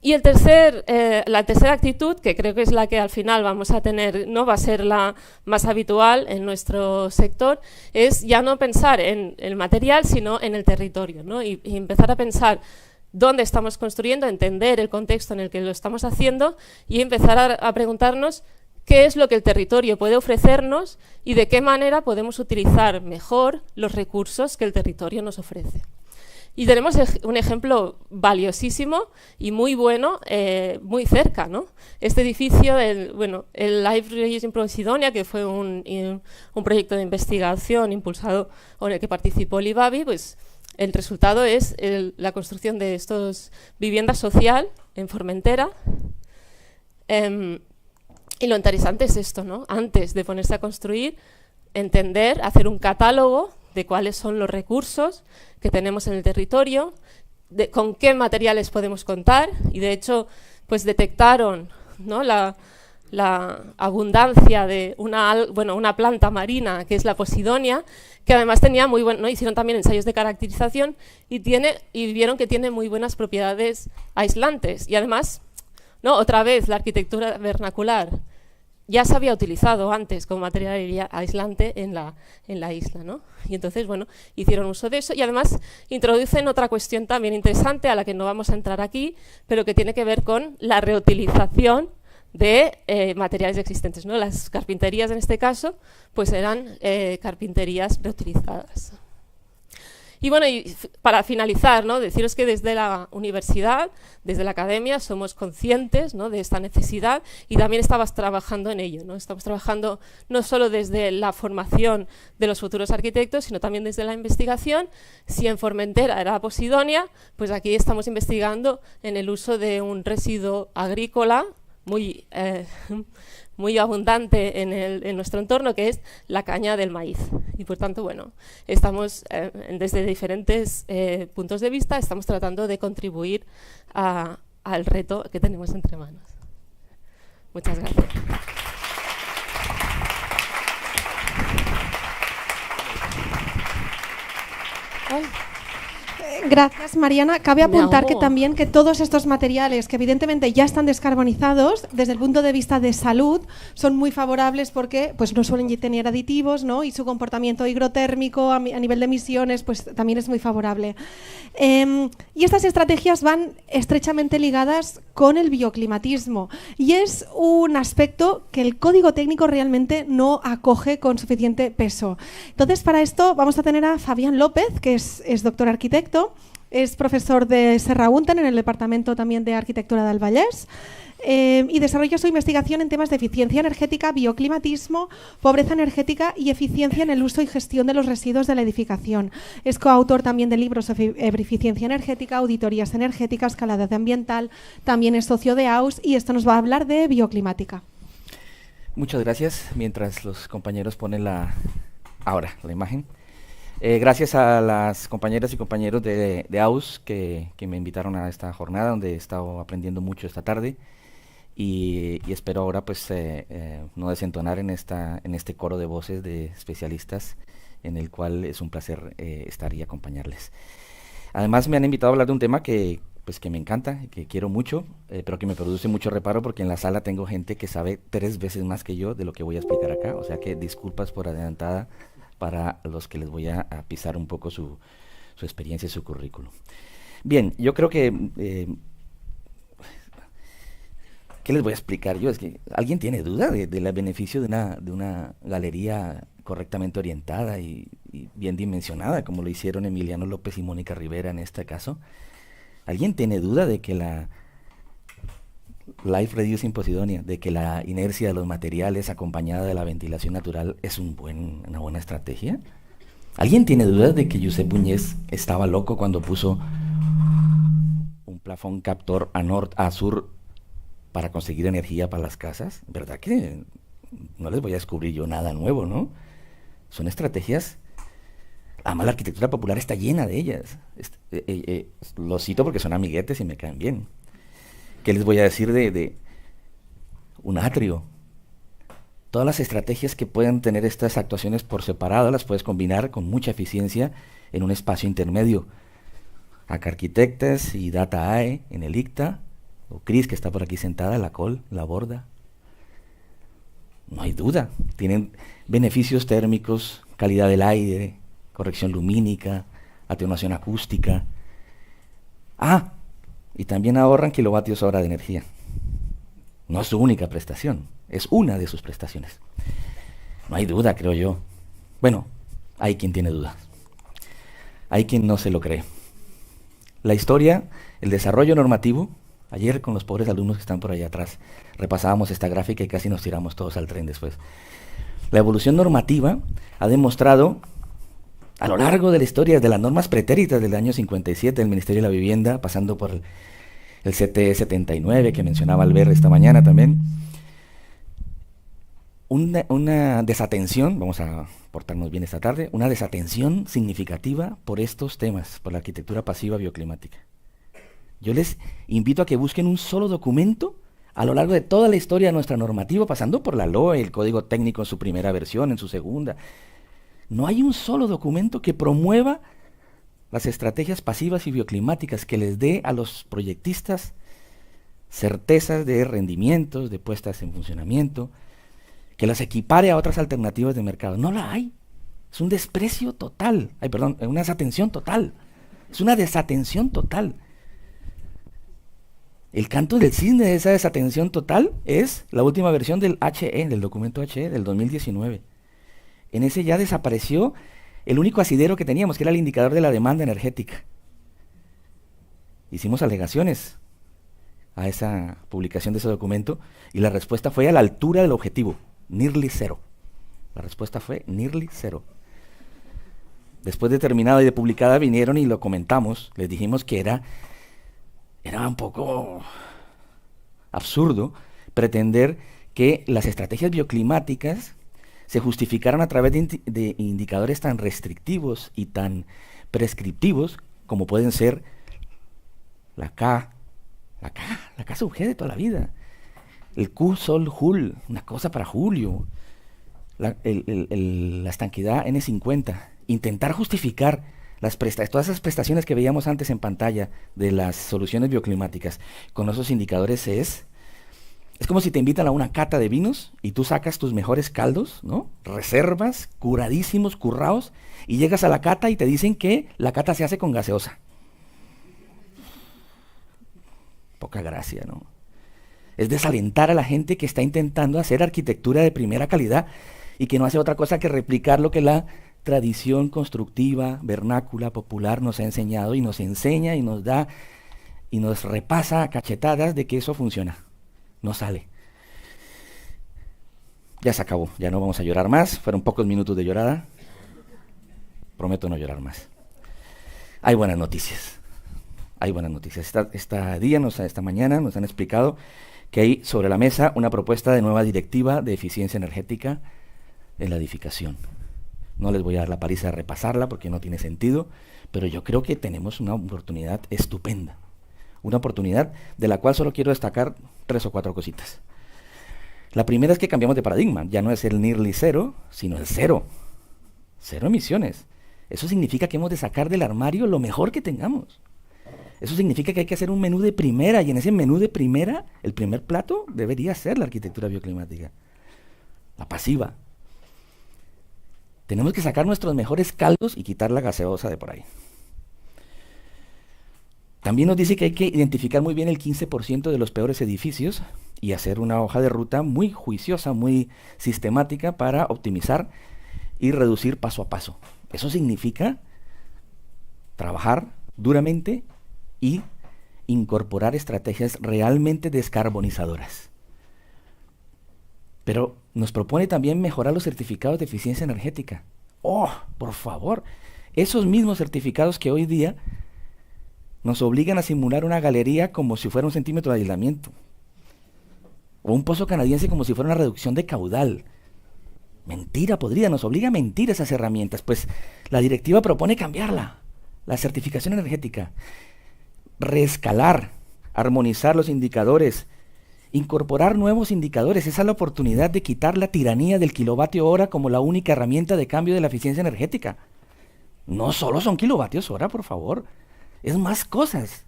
Y la tercera actitud, que creo que es la que al final vamos a tener, ¿no?, va a ser la más habitual en nuestro sector, es ya no pensar en el material, sino en el territorio, ¿no? Y empezar a pensar dónde estamos construyendo, entender el contexto en el que lo estamos haciendo y empezar a preguntarnos qué es lo que el territorio puede ofrecernos y de qué manera podemos utilizar mejor los recursos que el territorio nos ofrece. Y tenemos un ejemplo valiosísimo y muy bueno, muy cerca, ¿no? Este edificio, el Life Reusing Posidonia, que fue un proyecto de investigación impulsado o en el que participó el IBABI, pues el resultado es la construcción de estas viviendas social en Formentera. Y lo interesante es esto, ¿no? Antes de ponerse a construir, entender, hacer un catálogo de cuáles son los recursos que tenemos en el territorio, con qué materiales podemos contar, y de hecho pues detectaron, ¿no?, la abundancia de una planta marina que es la Posidonia, que además tenía ¿no?, hicieron también ensayos de caracterización y vieron que tiene muy buenas propiedades aislantes, y además, ¿no?, otra vez la arquitectura vernacular ya se había utilizado antes como material aislante en la isla, ¿no? Y entonces, hicieron uso de eso, y además introducen otra cuestión también interesante a la que no vamos a entrar aquí, pero que tiene que ver con la reutilización de materiales existentes, ¿no? Las carpinterías, en este caso, pues eran carpinterías reutilizadas. Y para finalizar, ¿no?, deciros que desde la universidad, desde la academia, somos conscientes, ¿no?, de esta necesidad, y también estamos trabajando en ello, ¿no? Estamos trabajando no solo desde la formación de los futuros arquitectos, sino también desde la investigación. Si en Formentera era Posidonia, pues aquí estamos investigando en el uso de un residuo agrícola muy abundante en nuestro entorno, que es la caña del maíz. Y por tanto, bueno, estamos desde diferentes puntos de vista, estamos tratando de contribuir al reto que tenemos entre manos. Muchas gracias. Ay. Gracias, Mariana. Cabe apuntar Me que ahogo. también que todos estos materiales, que evidentemente ya están descarbonizados, desde el punto de vista de salud, son muy favorables porque pues, no suelen tener aditivos, ¿no? Y su comportamiento higrotérmico a nivel de emisiones pues, también es muy favorable. Y estas estrategias van estrechamente ligadas con el bioclimatismo y es un aspecto que el código técnico realmente no acoge con suficiente peso. Entonces, para esto vamos a tener a Fabián López, que es doctor arquitecto, es profesor de Serra Hunter en el Departamento también de Arquitectura del Vallès y desarrolla su investigación en temas de eficiencia energética, bioclimatismo, pobreza energética y eficiencia en el uso y gestión de los residuos de la edificación. Es coautor también de libros sobre eficiencia energética, auditorías energéticas, calidad ambiental, también es socio de AUS y esto nos va a hablar de bioclimática. Muchas gracias. Mientras los compañeros ponen la imagen. Gracias a las compañeras y compañeros de AUS que me invitaron a esta jornada donde he estado aprendiendo mucho esta tarde y espero ahora pues no desentonar en este coro de voces de especialistas en el cual es un placer estar y acompañarles. Además me han invitado a hablar de un tema que me encanta, que quiero mucho, pero que me produce mucho reparo porque en la sala tengo gente que sabe 3 veces más que yo de lo que voy a explicar acá, o sea que disculpas por adelantada para los que les voy a pisar un poco su experiencia y su currículum. Bien, yo creo que... ¿qué les voy a explicar yo? Es que ¿alguien tiene duda del beneficio de una galería correctamente orientada y bien dimensionada, como lo hicieron Emiliano López y Mónica Rivera en este caso? ¿Alguien tiene duda de que la Life Reducing Posidonia, de que la inercia de los materiales acompañada de la ventilación natural es una buena estrategia? ¿Alguien tiene dudas de que Josep Buñés estaba loco cuando puso un plafón captor a sur para conseguir energía para las casas? ¿Verdad que no les voy a descubrir yo nada nuevo, no? Son estrategias. Además, la arquitectura popular está llena de ellas. Lo cito porque son amiguetes y me caen bien. ¿Qué les voy a decir de un atrio? Todas las estrategias que puedan tener estas actuaciones por separado las puedes combinar con mucha eficiencia en un espacio intermedio. Acá Arquitectas y DataAe en el ICTA, o Cris, que está por aquí sentada, la Col, la Borda. No hay duda, tienen beneficios térmicos, calidad del aire, corrección lumínica, atenuación acústica. Y también ahorran kilovatios hora de energía. No es su única prestación, es una de sus prestaciones. No hay duda, creo yo. Bueno, hay quien tiene dudas. Hay quien no se lo cree. La historia, el desarrollo normativo, ayer con los pobres alumnos que están por allá atrás, repasábamos esta gráfica y casi nos tiramos todos al tren después. La evolución normativa ha demostrado a lo largo de la historia, desde las normas pretéritas del año 57 del Ministerio de la Vivienda, pasando por el CTE 79 que mencionaba Albert esta mañana también, una desatención, vamos a portarnos bien esta tarde, una desatención significativa por estos temas, por la arquitectura pasiva bioclimática. Yo les invito a que busquen un solo documento a lo largo de toda la historia de nuestra normativa, pasando por la LOE, el Código Técnico en su primera versión, en su segunda. No hay un solo documento que promueva las estrategias pasivas y bioclimáticas, que les dé a los proyectistas certezas de rendimientos, de puestas en funcionamiento, que las equipare a otras alternativas de mercado. No la hay. Es un desprecio total. Una desatención total. Es una desatención total. El canto del cisne de esa desatención total es la última versión del HE, del documento HE del 2019. En ese ya desapareció el único asidero que teníamos, que era el indicador de la demanda energética. Hicimos alegaciones a esa publicación de ese documento y la respuesta fue a la altura del objetivo, nearly cero. La respuesta fue nearly cero. Después de terminada y de publicada vinieron y lo comentamos, les dijimos que era un poco absurdo pretender que las estrategias bioclimáticas se justificaron a través de indicadores tan restrictivos y tan prescriptivos como pueden ser la K sub G de toda la vida, el Q sol Jul, una cosa para Julio, la estanquidad N50, intentar justificar todas esas prestaciones que veíamos antes en pantalla de las soluciones bioclimáticas con esos indicadores es como si te invitan a una cata de vinos y tú sacas tus mejores caldos, ¿no? Reservas, curadísimos, curraos, y llegas a la cata y te dicen que la cata se hace con gaseosa. Poca gracia, ¿no? Es desalentar a la gente que está intentando hacer arquitectura de primera calidad y que no hace otra cosa que replicar lo que la tradición constructiva, vernácula, popular nos ha enseñado y nos enseña y nos da y nos repasa a cachetadas de que eso funciona. No sale. Ya se acabó, ya no vamos a llorar más. Fueron pocos minutos de llorada. Prometo no llorar más. Hay buenas noticias. Hay buenas noticias. Esta mañana nos han explicado que hay sobre la mesa una propuesta de nueva directiva de eficiencia energética en la edificación. No les voy a dar la paliza de repasarla porque no tiene sentido, pero yo creo que tenemos una oportunidad estupenda. Una oportunidad de la cual solo quiero destacar 3 o 4 cositas. La primera es que cambiamos de paradigma. Ya no es el nearly cero, sino el cero. Cero emisiones. Eso significa que hemos de sacar del armario lo mejor que tengamos. Eso significa que hay que hacer un menú de primera, y en ese menú de primera, el primer plato debería ser la arquitectura bioclimática. La pasiva. Tenemos que sacar nuestros mejores caldos y quitar la gaseosa de por ahí. También nos dice que hay que identificar muy bien el 15% de los peores edificios y hacer una hoja de ruta muy juiciosa, muy sistemática para optimizar y reducir paso a paso. Eso significa trabajar duramente y incorporar estrategias realmente descarbonizadoras. Pero nos propone también mejorar los certificados de eficiencia energética. ¡Oh, por favor! Esos mismos certificados que hoy día nos obligan a simular una galería como si fuera 1 centímetro de aislamiento. O un pozo canadiense como si fuera una reducción de caudal. Mentira podrida, nos obliga a mentir esas herramientas. Pues la directiva propone cambiarla. La certificación energética. Reescalar, armonizar los indicadores, incorporar nuevos indicadores. Esa es la oportunidad de quitar la tiranía del kilovatio hora como la única herramienta de cambio de la eficiencia energética. No solo son kilovatios hora, por favor. Es más cosas.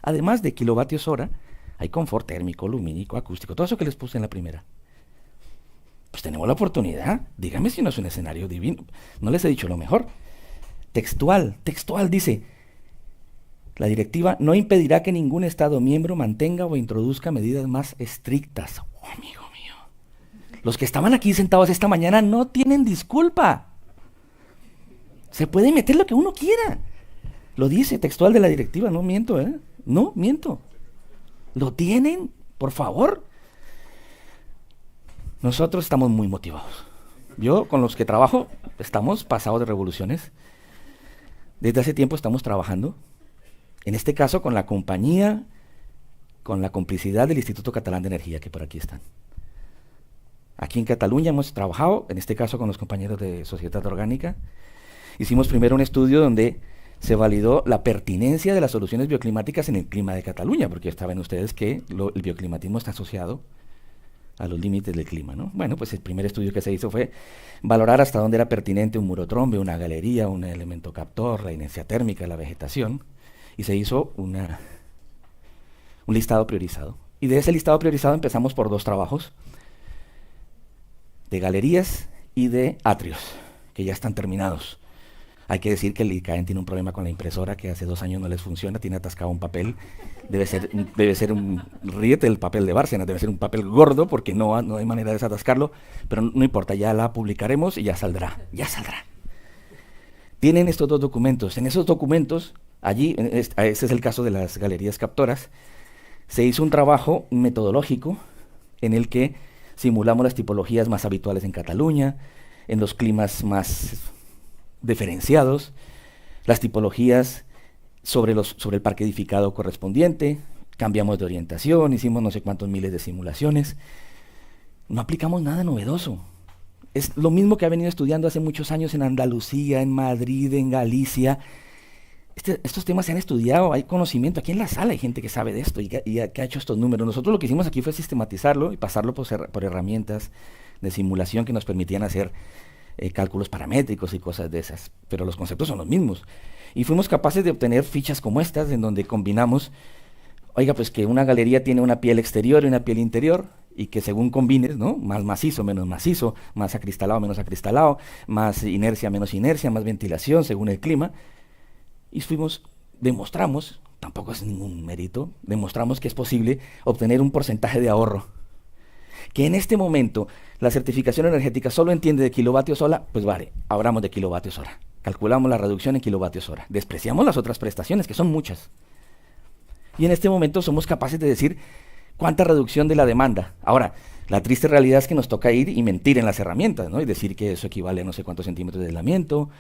Además de kilovatios hora, hay confort térmico, lumínico, acústico, todo eso que les puse en la primera. Pues tenemos la oportunidad. Dígame si no es un escenario divino. No les he dicho lo mejor. Textual dice: la directiva no impedirá que ningún Estado miembro mantenga o introduzca medidas más estrictas. Oh, amigo mío. Los que estaban aquí sentados esta mañana no tienen disculpa. Se puede meter lo que uno quiera. Lo dice textual de la directiva, no miento, ¿eh? No miento. ¿Lo tienen? Por favor. Nosotros estamos muy motivados. Yo, con los que trabajo, estamos pasados de revoluciones. Desde hace tiempo estamos trabajando. En este caso, con la compañía, con la complicidad del Instituto Catalán de Energía, que por aquí están. Aquí en Cataluña hemos trabajado, en este caso con los compañeros de Societat Orgánica. Hicimos primero un estudio donde se validó la pertinencia de las soluciones bioclimáticas en el clima de Cataluña, porque ya saben ustedes que el bioclimatismo está asociado a los límites del clima, ¿no? Bueno, pues el primer estudio que se hizo fue valorar hasta dónde era pertinente un murotrombe, una galería, un elemento captor, la inercia térmica, la vegetación, y se hizo un listado priorizado. Y de ese listado priorizado empezamos por 2 trabajos, de galerías y de atrios, que ya están terminados. Hay que decir que el ICAEN tiene un problema con la impresora que hace 2 años no les funciona, tiene atascado un papel, debe ser ríete el papel de Bárcenas, debe ser un papel gordo porque no hay manera de desatascarlo, pero no importa, ya la publicaremos y ya saldrá. Tienen estos 2 documentos, en esos documentos, allí, ese es el caso de las galerías captoras, se hizo un trabajo metodológico en el que simulamos las tipologías más habituales en Cataluña, en los climas más diferenciados, las tipologías sobre el parque edificado correspondiente, cambiamos de orientación, hicimos no sé cuántos miles de simulaciones, no aplicamos nada novedoso. Es lo mismo que ha venido estudiando hace muchos años en Andalucía, en Madrid, en Galicia. Estos temas se han estudiado, hay conocimiento. Aquí en la sala hay gente que sabe de esto y que ha hecho estos números. Nosotros lo que hicimos aquí fue sistematizarlo y pasarlo por herramientas de simulación que nos permitían hacer cálculos paramétricos y cosas de esas. Pero los conceptos son los mismos. Y fuimos capaces de obtener fichas como estas, en donde combinamos, oiga, pues que una galería tiene una piel exterior y una piel interior, y que según combines, ¿no? Más macizo, menos macizo, más acristalado, menos acristalado, más inercia, menos inercia, más ventilación según el clima. Y demostramos, tampoco es ningún mérito, demostramos que es posible obtener un porcentaje de ahorro. Que en este momento la certificación energética solo entiende de kilovatios hora, pues vale, hablamos de kilovatios hora. Calculamos la reducción en kilovatios hora. Despreciamos las otras prestaciones, que son muchas. Y en este momento somos capaces de decir cuánta reducción de la demanda. Ahora, la triste realidad es que nos toca ir y mentir en las herramientas, ¿no? Y decir que eso equivale a no sé cuántos centímetros de aislamiento,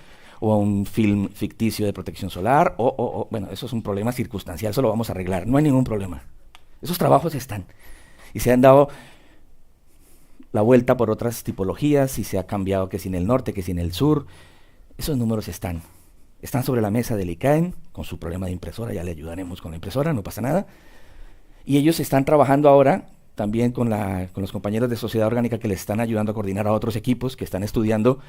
o a un film ficticio de protección solar, bueno, eso es un problema circunstancial, eso lo vamos a arreglar, no hay ningún problema. Esos trabajos están. Y se han dado la vuelta por otras tipologías, y se ha cambiado que si en el norte, que si en el sur. Esos números están sobre la mesa del ICAEN, con su problema de impresora, ya le ayudaremos con la impresora, no pasa nada. Y ellos están trabajando ahora también con los compañeros de Sociedad Orgánica, que les están ayudando a coordinar a otros equipos que están estudiando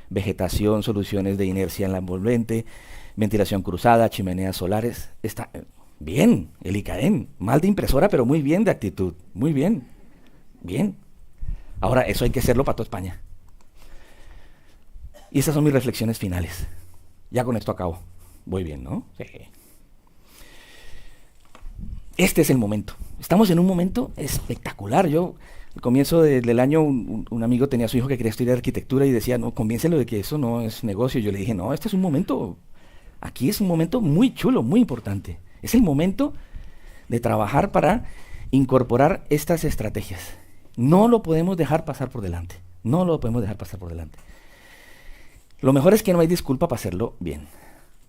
vegetación, soluciones de inercia en la envolvente, ventilación cruzada, chimeneas solares. Está bien, el ICAEN, mal de impresora, pero muy bien de actitud, muy bien, bien. Ahora, eso hay que hacerlo para toda España. Y esas son mis reflexiones finales. Ya con esto acabo. Voy bien, ¿no? Sí. Este es el momento. Estamos en un momento espectacular. Al comienzo del año, un amigo tenía a su hijo que quería estudiar arquitectura y decía, no, convéncelo de que eso no es negocio. Yo le dije, no, este es un momento, aquí es un momento muy chulo, muy importante. Es el momento de trabajar para incorporar estas estrategias. No lo podemos dejar pasar por delante. No lo podemos dejar pasar por delante. Lo mejor es que no hay disculpa para hacerlo bien,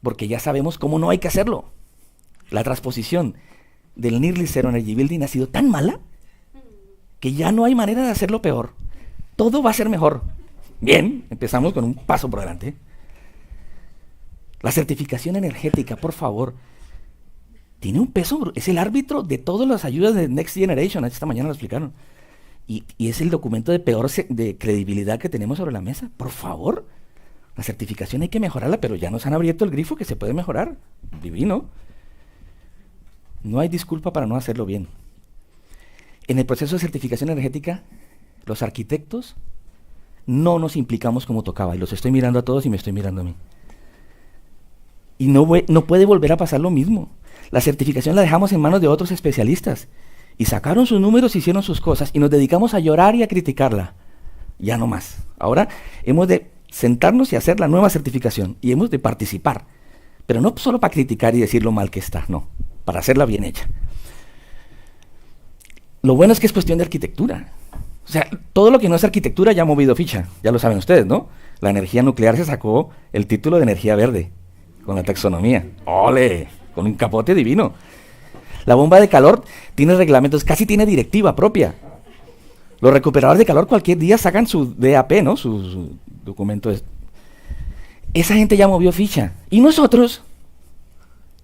porque ya sabemos cómo no hay que hacerlo. La transposición del Nearly Zero Energy Building ha sido tan mala que ya no hay manera de hacerlo peor. Todo va a ser mejor. Bien, empezamos con un paso por delante. La certificación energética, por favor, tiene un peso, es el árbitro de todas las ayudas de Next Generation, esta mañana lo explicaron. Y es el documento de credibilidad que tenemos sobre la mesa. Por favor, la certificación hay que mejorarla, pero ya nos han abierto el grifo que se puede mejorar. Divino. No hay disculpa para no hacerlo bien. En el proceso de certificación energética, los arquitectos no nos implicamos como tocaba, y los estoy mirando a todos y me estoy mirando a mí. Y no puede volver a pasar lo mismo. La certificación la dejamos en manos de otros especialistas, y sacaron sus números, hicieron sus cosas, y nos dedicamos a llorar y a criticarla. Ya no más. Ahora hemos de sentarnos y hacer la nueva certificación, y hemos de participar, pero no solo para criticar y decir lo mal que está, no, para hacerla bien hecha. Lo bueno es que es cuestión de arquitectura. O sea, todo lo que no es arquitectura ya ha movido ficha, ya lo saben ustedes, ¿no? La energía nuclear se sacó el título de energía verde, con la taxonomía. ¡Ole! Con un capote divino. La bomba de calor tiene reglamentos, casi tiene directiva propia. Los recuperadores de calor cualquier día sacan su DAP, ¿no? Su documento. Esa gente ya movió ficha. Y nosotros,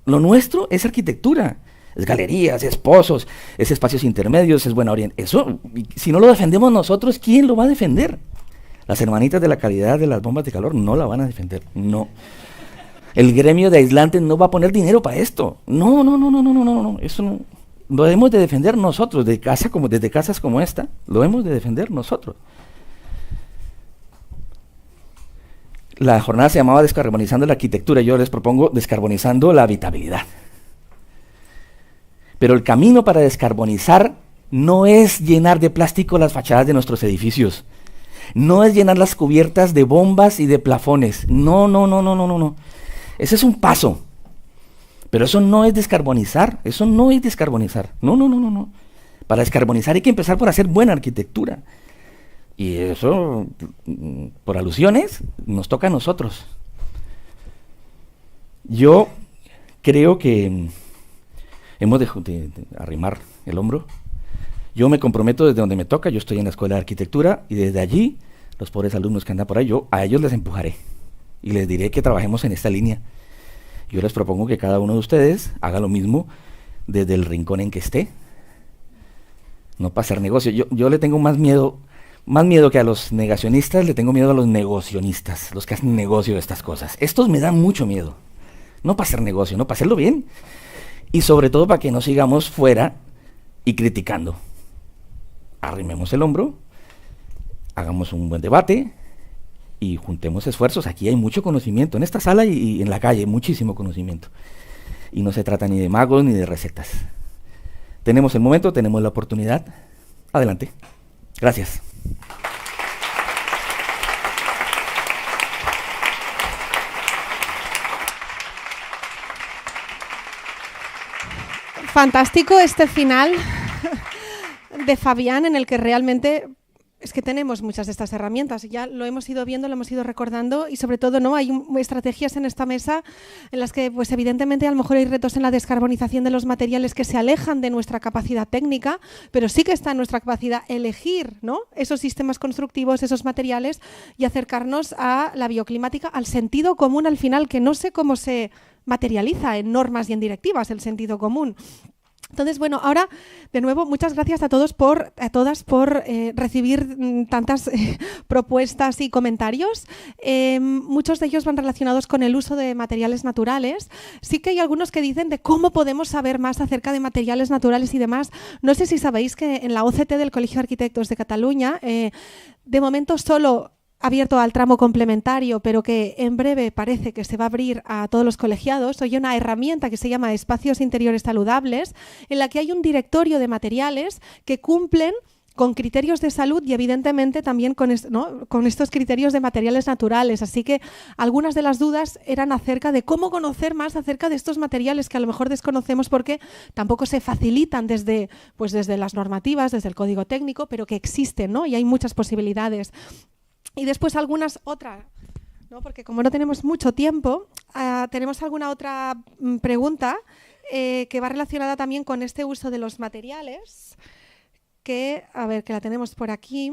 lo nuestro es arquitectura. Es galerías, es pozos, es espacios intermedios, es buena orientación. Eso, si no lo defendemos nosotros, ¿quién lo va a defender? Las hermanitas de la calidad de las bombas de calor no la van a defender, no. El gremio de aislantes no va a poner dinero para esto. No, eso no. Lo hemos de defender nosotros, desde casas como esta, lo hemos de defender nosotros. La jornada se llamaba Descarbonizando la Arquitectura, yo les propongo Descarbonizando la Habitabilidad. Pero el camino para descarbonizar no es llenar de plástico las fachadas de nuestros edificios. No es llenar las cubiertas de bombas y de plafones. No. Ese es un paso. Pero eso no es descarbonizar. No. Para descarbonizar hay que empezar por hacer buena arquitectura. Y eso, por alusiones, nos toca a nosotros. Yo creo que hemos de arrimar el hombro. Yo me comprometo desde donde me toca, yo estoy en la Escuela de Arquitectura, y desde allí los pobres alumnos que andan por ahí, yo a ellos les empujaré y les diré que trabajemos en esta línea. Yo les propongo que cada uno de ustedes haga lo mismo desde el rincón en que esté, no para hacer negocio. Yo le tengo más miedo que a los negacionistas, le tengo miedo a los negocionistas, los que hacen negocio de estas cosas. Estos me dan mucho miedo, no para hacer negocio, no para hacerlo bien, y sobre todo para que no sigamos fuera y criticando. Arrimemos el hombro, hagamos un buen debate y juntemos esfuerzos. Aquí hay mucho conocimiento, en esta sala y en la calle, muchísimo conocimiento. Y no se trata ni de magos ni de recetas. Tenemos el momento, tenemos la oportunidad. Adelante. Gracias. Fantástico este final de Fabián, en el que realmente es que tenemos muchas de estas herramientas, ya lo hemos ido viendo, lo hemos ido recordando, y sobre todo hay estrategias en esta mesa en las que pues evidentemente a lo mejor hay retos en la descarbonización de los materiales que se alejan de nuestra capacidad técnica, pero sí que está en nuestra capacidad elegir, ¿no?, esos sistemas constructivos, esos materiales, y acercarnos a la bioclimática, al sentido común al final, que no sé cómo se materializa en normas y en directivas el sentido común. Entonces, bueno, ahora, de nuevo, muchas gracias a todas por recibir tantas propuestas y comentarios. Muchos de ellos van relacionados con el uso de materiales naturales. Sí que hay algunos que dicen de cómo podemos saber más acerca de materiales naturales y demás. No sé si sabéis que en la OCT del Colegio de Arquitectos de Cataluña, de momento solo abierto al tramo complementario, pero que en breve parece que se va a abrir a todos los colegiados, hay una herramienta que se llama Espacios Interiores Saludables, en la que hay un directorio de materiales que cumplen con criterios de salud y evidentemente también con estos criterios de materiales naturales. Así que algunas de las dudas eran acerca de cómo conocer más acerca de estos materiales que a lo mejor desconocemos porque tampoco se facilitan desde las normativas, desde el código técnico, pero que existen, ¿no? Y hay muchas posibilidades. Y después algunas otras, ¿no?, porque como no tenemos mucho tiempo, tenemos alguna otra pregunta que va relacionada también con este uso de los materiales, que la tenemos por aquí.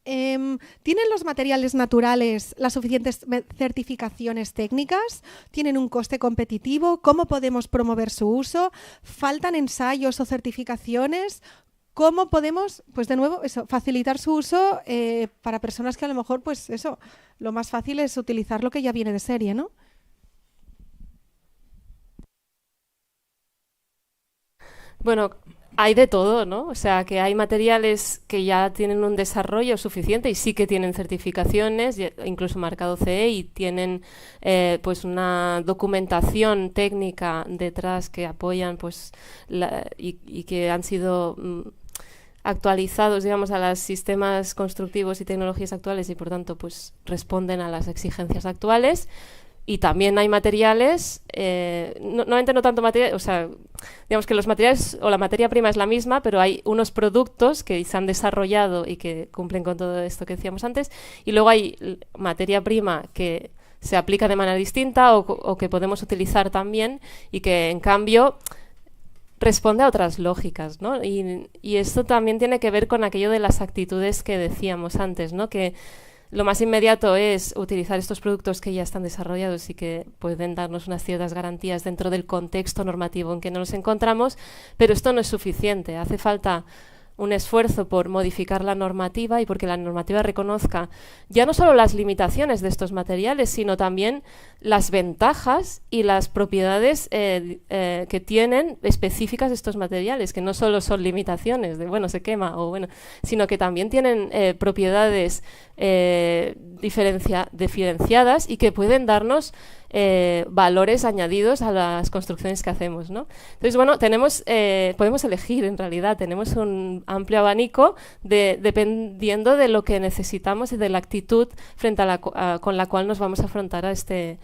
¿Tienen los materiales naturales las suficientes certificaciones técnicas? ¿Tienen un coste competitivo? ¿Cómo podemos promover su uso? ¿Faltan ensayos o certificaciones? ¿Cómo podemos, pues de nuevo, facilitar su uso para personas que a lo mejor, pues eso, lo más fácil es utilizar lo que ya viene de serie, ¿no? Bueno, hay de todo, ¿no? O sea, que hay materiales que ya tienen un desarrollo suficiente y sí que tienen certificaciones, incluso marcado CE, y tienen pues una documentación técnica detrás que apoyan pues y que han sido actualizados, digamos, a los sistemas constructivos y tecnologías actuales y por tanto pues responden a las exigencias actuales. Y también hay materiales, no tanto materiales, o sea, digamos que los materiales o la materia prima es la misma, pero hay unos productos que se han desarrollado y que cumplen con todo esto que decíamos antes, y luego hay materia prima que se aplica de manera distinta o que podemos utilizar también y que en cambio responde a otras lógicas, ¿no? Y esto también tiene que ver con aquello de las actitudes que decíamos antes, ¿no? Que lo más inmediato es utilizar estos productos que ya están desarrollados y que pueden darnos unas ciertas garantías dentro del contexto normativo en que nos encontramos, pero esto no es suficiente. Hace falta un esfuerzo por modificar la normativa y porque la normativa reconozca ya no solo las limitaciones de estos materiales, sino también las ventajas y las propiedades que tienen específicas estos materiales, que no solo son limitaciones de, bueno, se quema, o bueno, sino que también tienen propiedades diferenciadas y que pueden darnos valores añadidos a las construcciones que hacemos, ¿no? Entonces, bueno, podemos elegir en realidad, tenemos un amplio abanico dependiendo de lo que necesitamos y de la actitud con la cual nos vamos a afrontar a este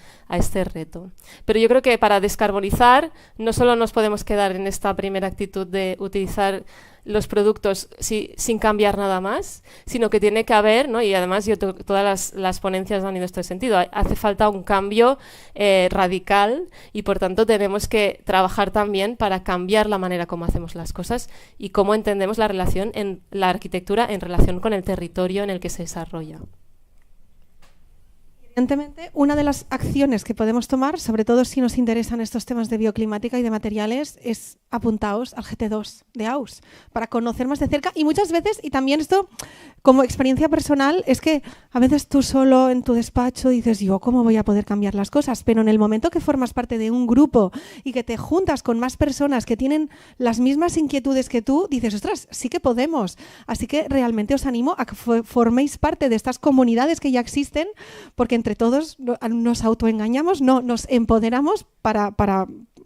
reto. Pero yo creo que para descarbonizar no solo nos podemos quedar en esta primera actitud de utilizar los productos sin cambiar nada más, sino que tiene que haber, ¿no? Y además todas las ponencias han ido en este sentido, hace falta un cambio radical y por tanto tenemos que trabajar también para cambiar la manera como hacemos las cosas y cómo entendemos la relación en la arquitectura en relación con el territorio en el que se desarrolla. Evidentemente, una de las acciones que podemos tomar, sobre todo si nos interesan estos temas de bioclimática y de materiales, es apuntaos al GT2 de AUS para conocer más de cerca. Y muchas veces, y también esto como experiencia personal, es que a veces tú solo en tu despacho dices, yo cómo voy a poder cambiar las cosas, pero en el momento que formas parte de un grupo y que te juntas con más personas que tienen las mismas inquietudes que tú, dices, ostras, sí que podemos. Así que realmente os animo a que forméis parte de estas comunidades que ya existen, porque entre todos nos autoengañamos, no, nos empoderamos para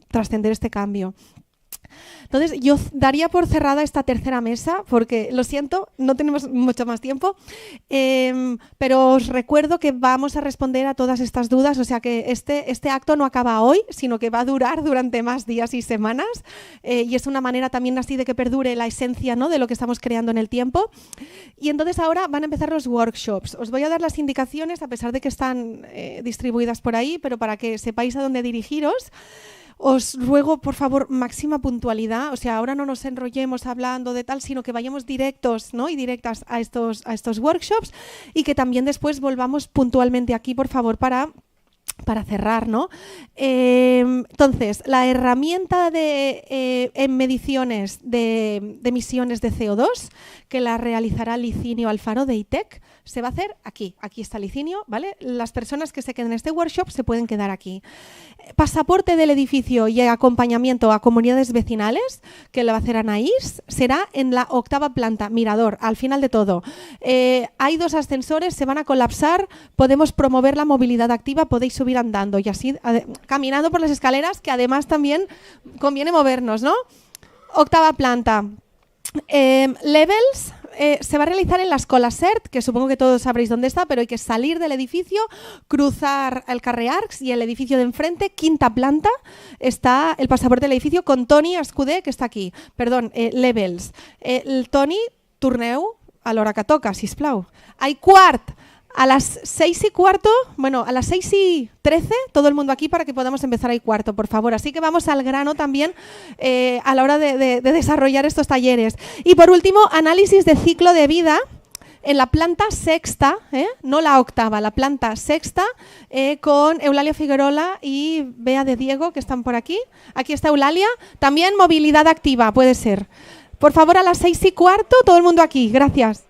trascender este cambio. Entonces, yo daría por cerrada esta tercera mesa, porque lo siento, no tenemos mucho más tiempo, pero os recuerdo que vamos a responder a todas estas dudas, o sea que este acto no acaba hoy, sino que va a durar durante más días y semanas, y es una manera también así de que perdure la esencia, ¿no?, de lo que estamos creando en el tiempo. Y entonces ahora van a empezar los workshops. Os voy a dar las indicaciones, a pesar de que están distribuidas por ahí, pero para que sepáis a dónde dirigiros. Os ruego, por favor, máxima puntualidad, o sea, ahora no nos enrollemos hablando de tal, sino que vayamos directos, ¿no?, y directas a estos workshops y que también después volvamos puntualmente aquí, por favor, para cerrar, ¿no? Entonces, la herramienta en mediciones de emisiones de CO2, que la realizará Licinio Alfaro de ITEC, se va a hacer aquí. Aquí está Licinio, ¿vale? Las personas que se queden en este workshop se pueden quedar aquí. Pasaporte del edificio y acompañamiento a comunidades vecinales, que lo va a hacer Anaís, será en la 8ª planta, mirador, al final de todo. Hay 2 ascensores, se van a colapsar, podemos promover la movilidad activa, podéis subir andando y así caminando por las escaleras, que además también conviene movernos, ¿no? 8ª planta. Levels se va a realizar en la Escola CERT, que supongo que todos sabréis dónde está, pero hay que salir del edificio, cruzar el carrer Arcs y el edificio de enfrente, 5ª planta, está el pasaporte del edificio con Toni Escudé, que está aquí. Perdón, Levels. El Toni, torneu a l'hora que toca, sisplau. Hay quart. A las 6:15, bueno, a las 6:13, todo el mundo aquí para que podamos empezar a 1:15, por favor. Así que vamos al grano también a la hora de desarrollar estos talleres. Y por último, análisis de ciclo de vida en la planta 6ª, no la 8ª, la planta 6ª, con Eulalia Figuerola y Bea de Diego, que están por aquí. Aquí está Eulalia. También movilidad activa, puede ser. Por favor, a las 6:15, todo el mundo aquí. Gracias.